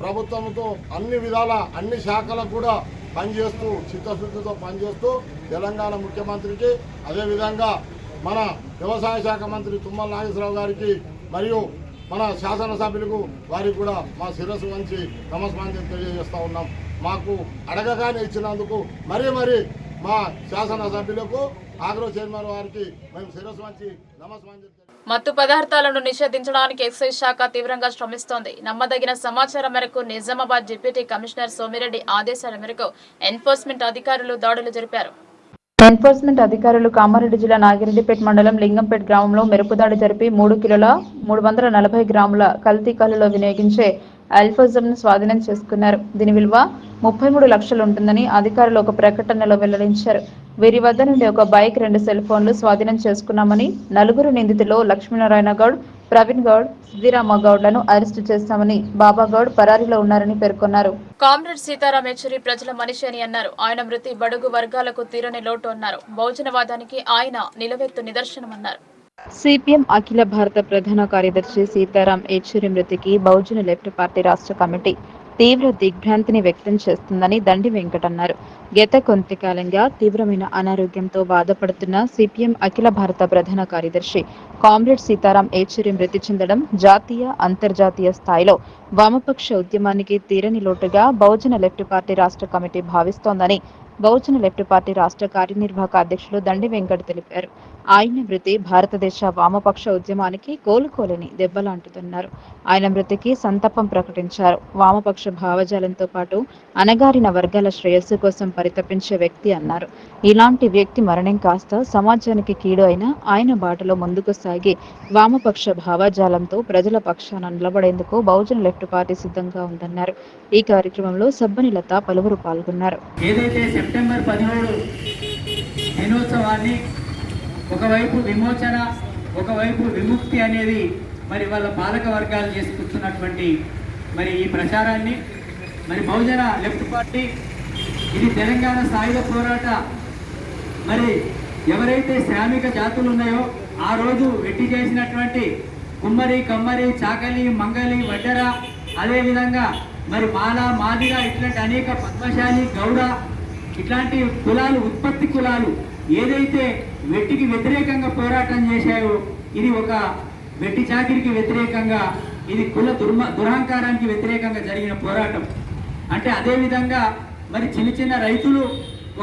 ప్రభుత్వంతో అన్ని విధాల అన్ని శాఖలకు కూడా పనిచేస్తూ చిత్తశుద్ధితో పనిచేస్తూ తెలంగాణ ముఖ్యమంత్రికి అదేవిధంగా మన వ్యవసాయ శాఖ మంత్రి తుమ్మల నాగేశ్వరరావు గారికి మరియు మన శాసనసభ్యులకు వారికి కూడా మా శిరస్సు వంచి నమస్కారం తెలియజేస్తూ ఉన్నాం. మాకు అడగగానే ఇచ్చినందుకు మరీ మా శాసనసభ్యులకు ఆగ్రో చైర్మన్ వారికి మేము శిరస్సు వంచి నమస్కారం. మత్తు పదార్థాలను నిషేధించడానికి ఎక్సైజ్ శాఖ తీవ్రంగా శ్రమిస్తోంది. నమ్మదగిన సమాచారం మేరకు నిజామాబాద్ డిప్యూటీ కమిషనర్ సోమిరెడ్డి ఆదేశాల మేరకు ఎన్ఫోర్స్మెంట్ అధికారులు దాడులు జరిపారు. ఎన్ఫోర్స్మెంట్ అధికారులు కామారెడ్డి జిల్లా నాగిరెడ్డిపేట మండలం లింగంపేట గ్రామంలో మెరుపుదాడి జరిపి 3 కిలోల 340 గ్రాముల కల్తీ కల్లులో వినియోగించే అల్ఫోజమ్ను స్వాధీనం చేసుకున్నారు. దీని విలువ 33 లక్షలు ఉంటుందని అధికారులు ఒక ప్రకటనలో వెల్లడించారు. వీరి వద్ద నుండి ఒక బైక్, 2 సెల్ ఫోన్లు స్వాధీనం చేసుకున్నామని, 4 నిందితులు లక్ష్మీనారాయణ గౌడ్, ప్రవీణ్ గౌడ్, సిద్దిరామ గౌడ్లను అరెస్టు చేస్తామని, బాబా గౌడ్ పరారీలో ఉన్నారని పేర్కొన్నారు. కామ్రేడ్ సీతారాం యెచూరి ప్రజల మనిషి అని అన్నారు. ఆయన మృతి బడుగు వర్గాలకు తీరని లోటు అన్నారు. బహుజనవాదానికి ఆయన నిలవెత్తు నిదర్శనమన్నారు. సిపిఎం అఖిల భారత ప్రధాన కార్యదర్శి సీతారాం యెచూరి మృతికి బహుజన లెఫ్ట్ పార్టీ రాష్ట్ర కమిటీ తీవ్ర దిగ్భ్రాంతిని వ్యక్తం చేస్తుందని దండి వెంకట్ అన్నారు. గత కొంతకాలంగా తీవ్రమైన అనారోగ్యంతో బాధపడుతున్న సిపిఎం అఖిల భారత ప్రధాన కార్యదర్శి కామ్రేడ్ సీతారాం యెచూరి మృతి చెందడం జాతీయ, అంతర్జాతీయ స్థాయిలో వామపక్ష ఉద్యమానికి తీరని లోటుగా బహుజన లెఫ్ట్ పార్టీ రాష్ట్ర కమిటీ భావిస్తోందని బహుజన లెఫ్ట్ పార్టీ రాష్ట్ర కార్యనిర్వాహక అధ్యక్షులు దండి వెంకట్ తెలిపారు. ఆయన మృతి భారతదేశ వామపక్ష ఉద్యమానికి కోలుకోలేని దెబ్బలాంటిదన్నారు. ఆయన మృతికి సంతాపం ప్రకటించారు. వామపక్ష భావజాలంతో పాటు అణగారిన వర్గాల శ్రేయస్సు కోసం పరితపించే వ్యక్తి అన్నారు. ఇలాంటి వ్యక్తి మరణం కాస్త సమాజానికి కీడు అయినా ఆయన బాటలో ముందుకు సాగి వామపక్ష భావజాలంతో ప్రజల పక్షాన నిలబడేందుకు బహుజన లెఫ్ట్ పార్టీ సిద్ధంగా ఉందన్నారు. ఈ కార్యక్రమంలో సబ్బని లత పలువురు పాల్గొన్నారు. ఏదైతే సెప్టెంబర్ 17 దినోత్సవాన్ని ఒకవైపు విమోచన, ఒకవైపు విముక్తి అనేది మరి వాళ్ళ పాలక వర్గాలు చేసుకుంటున్నటువంటి మరి ఈ ప్రచారాన్ని మరి బహుజన లెఫ్ట్ పార్టీ ఇది తెలంగాణ సాయుధ పోరాట మరి ఎవరైతే శ్రామిక జాతులు ఉన్నాయో ఆ రోజు వెట్టి చేసినటువంటి కుమ్మరి, కమ్మరి, చాకలి, మంగలి, వడ్డెర, అదేవిధంగా మరి మాల, మాదిగ ఇట్లాంటి అనేక పద్మశాలి, గౌడ ఇట్లాంటి కులాలు, ఉత్పత్తి కులాలు ఏదైతే వెట్టికి వ్యతిరేకంగా పోరాటం చేశాయో ఇది ఒక వెట్టి చాకిరికి వ్యతిరేకంగా, ఇది కుల దురహంకారానికి వ్యతిరేకంగా జరిగిన పోరాటం. అంటే అదేవిధంగా మరి చిన్న చిన్న రైతులు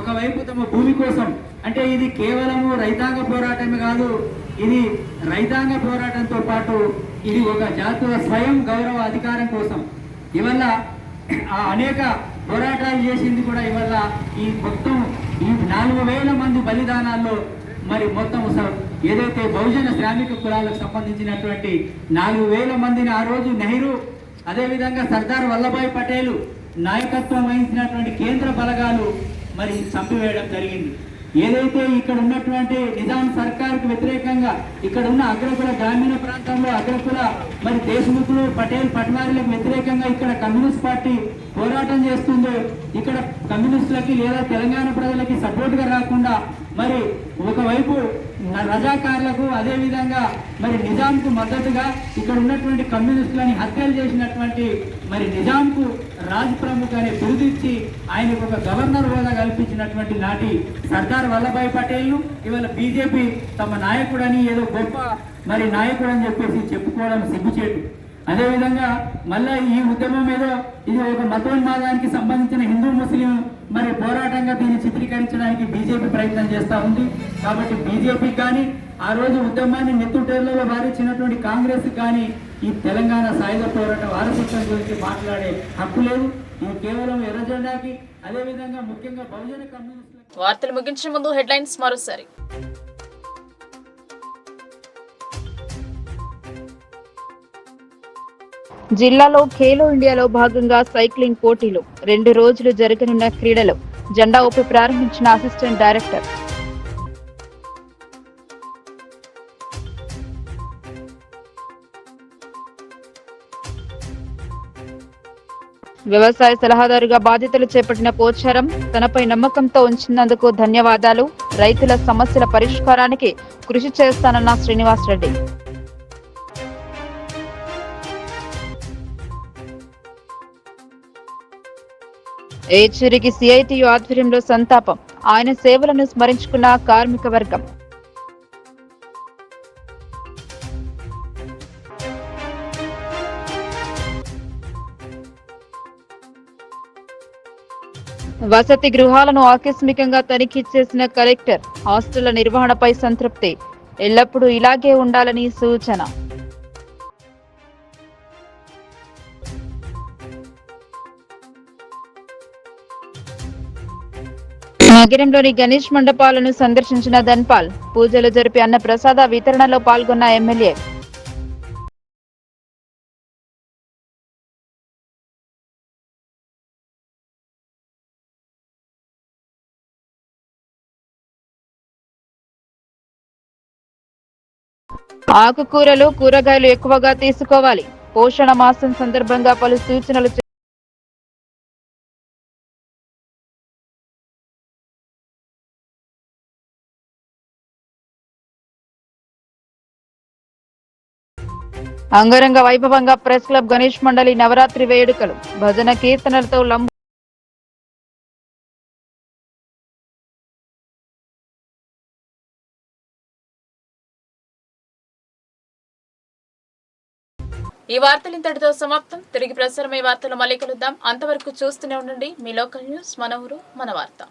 ఒకవైపు తమ భూమి కోసం, అంటే ఇది కేవలము రైతాంగ పోరాటమే కాదు, ఇది రైతాంగ పోరాటంతో పాటు ఇది ఒక జాతీయ స్వయం గౌరవ అధికారం కోసం ఇవల్ల అనేక పోరాటాలు చేసింది కూడా. ఇవల్ల ఈ మొత్తం ఈ 4,000 మంది బలిదానాల్లో మరి మొత్తం ఏదైతే బహుజన శ్రామిక కులాలకు సంబంధించినటువంటి 4,000 మందిని ఆ రోజు నెహ్రూ, అదేవిధంగా సర్దార్ వల్లభాయ్ పటేల్ నాయకత్వం వహించినటువంటి కేంద్ర బలగాలు మరి చంపివేయడం జరిగింది. ఏదైతే ఇక్కడ ఉన్నటువంటి నిజాం సర్కార్కు వ్యతిరేకంగా ఇక్కడ ఉన్న అగ్రకుల గ్రామీణ ప్రాంతంలో అగ్రకుల మరి దేశముఖులు, పటేల్, పట్వారీలకు వ్యతిరేకంగా ఇక్కడ కమ్యూనిస్ట్ పార్టీ పోరాటం చేస్తుందో, ఇక్కడ కమ్యూనిస్టులకి లేదా తెలంగాణ ప్రజలకి సపోర్ట్గా రాకుండా మరి ఒకవైపు రజాకార్లకు, అదేవిధంగా మరి నిజాంకు మద్దతుగా ఇక్కడ ఉన్నటువంటి కమ్యూనిస్టులని హత్యలు చేసినటువంటి మరి నిజాంకు రాజ్ ప్రముఖ్ అనే బిరుదిచ్చి ఆయనకు ఒక గవర్నర్ హోదా కల్పించినటువంటి నాటి సర్దార్ వల్లభాయ్ పటేల్ ఇవాళ బీజేపీ తమ నాయకుడని, ఏదో గొప్ప మరి నాయకుడు అని చెప్పేసి చెప్పుకోవడం సిగ్గుచేటు. అదేవిధంగా మళ్ళీ ఈ ఉద్యమం ఏదో ఇది ఒక మతోన్మాదానికి సంబంధించిన హిందూ ముస్లిం మరి పోరాటంగా దీన్ని చిత్రీకరించడానికి బీజేపీ ప్రయత్నం చేస్తూ ఉంది. కాబట్టి బీజేపీకి కానీ ఆ రోజు ఉద్యమాన్ని నెత్తుటేళ్లలో వారించినటువంటి కాంగ్రెస్ కానీ ఈ తెలంగాణ సాయుధ పోరాట వారసత్వం గురించి మాట్లాడే హక్కు లేదు. ఇది కేవలం ఎర్రజెండాకి, అదేవిధంగా ముఖ్యంగా బహుజన కమ్యూనిస్టులకు. వార్తలు ముగించే ముందు హెడ్లైన్స్ మరోసారి. జిల్లాలో ఖేలో ఇండియాలో భాగంగా సైక్లింగ్ పోటీలు 2 రోజులు జరగనున్న క్రీడలు జెండా ఊపి ప్రారంభించిన అసిస్టెంట్ డైరెక్టర్. వ్యవసాయ సలహాదారుగా బాధ్యతలు చేపట్టిన పోచారం తనపై నమ్మకంతో ఉంచినందుకు ధన్యవాదాలు. రైతుల సమస్యల పరిష్కారానికి కృషి చేస్తానన్న శ్రీనివాసరెడ్డి. ఏచూరికి సిఐటియు ఆధ్వర్యంలో సంతాపం. ఆయన సేవలను స్మరించుకున్న కార్మిక వర్గం. వసతి గృహాలను ఆకస్మికంగా తనిఖీ చేసిన కలెక్టర్. హాస్టళ్ల నిర్వహణపై సంతృప్తి. ఎల్లప్పుడూ ఇలాగే ఉండాలని సూచన. నగరంలోని గణేష్ మండపాలను సందర్శించిన ధన్పాల్. పూజలు జరిపి అన్న ప్రసాద వితరణలో పాల్గొన్న ఎమ్మెల్యే. ఆకుకూరలు, కూరగాయలు ఎక్కువగా తీసుకోవాలి. పోషణ మాసం సందర్భంగా పలు సూచనలు. అంగరంగ వైభవంగా ప్రెస్ క్లబ్ గణేష్ మండలి నవరాత్రి వేడుకలు. భజన కీర్తనలతో ఈ వార్తలు ఇంతటితో సమాప్తం. తిరిగి ప్రసారమయ్యే వార్తలు మళ్ళీ కలుద్దాం. అంతవరకు చూస్తూనే ఉండండి మీ లోకల్ న్యూస్, మన ఊరు మన వార్త.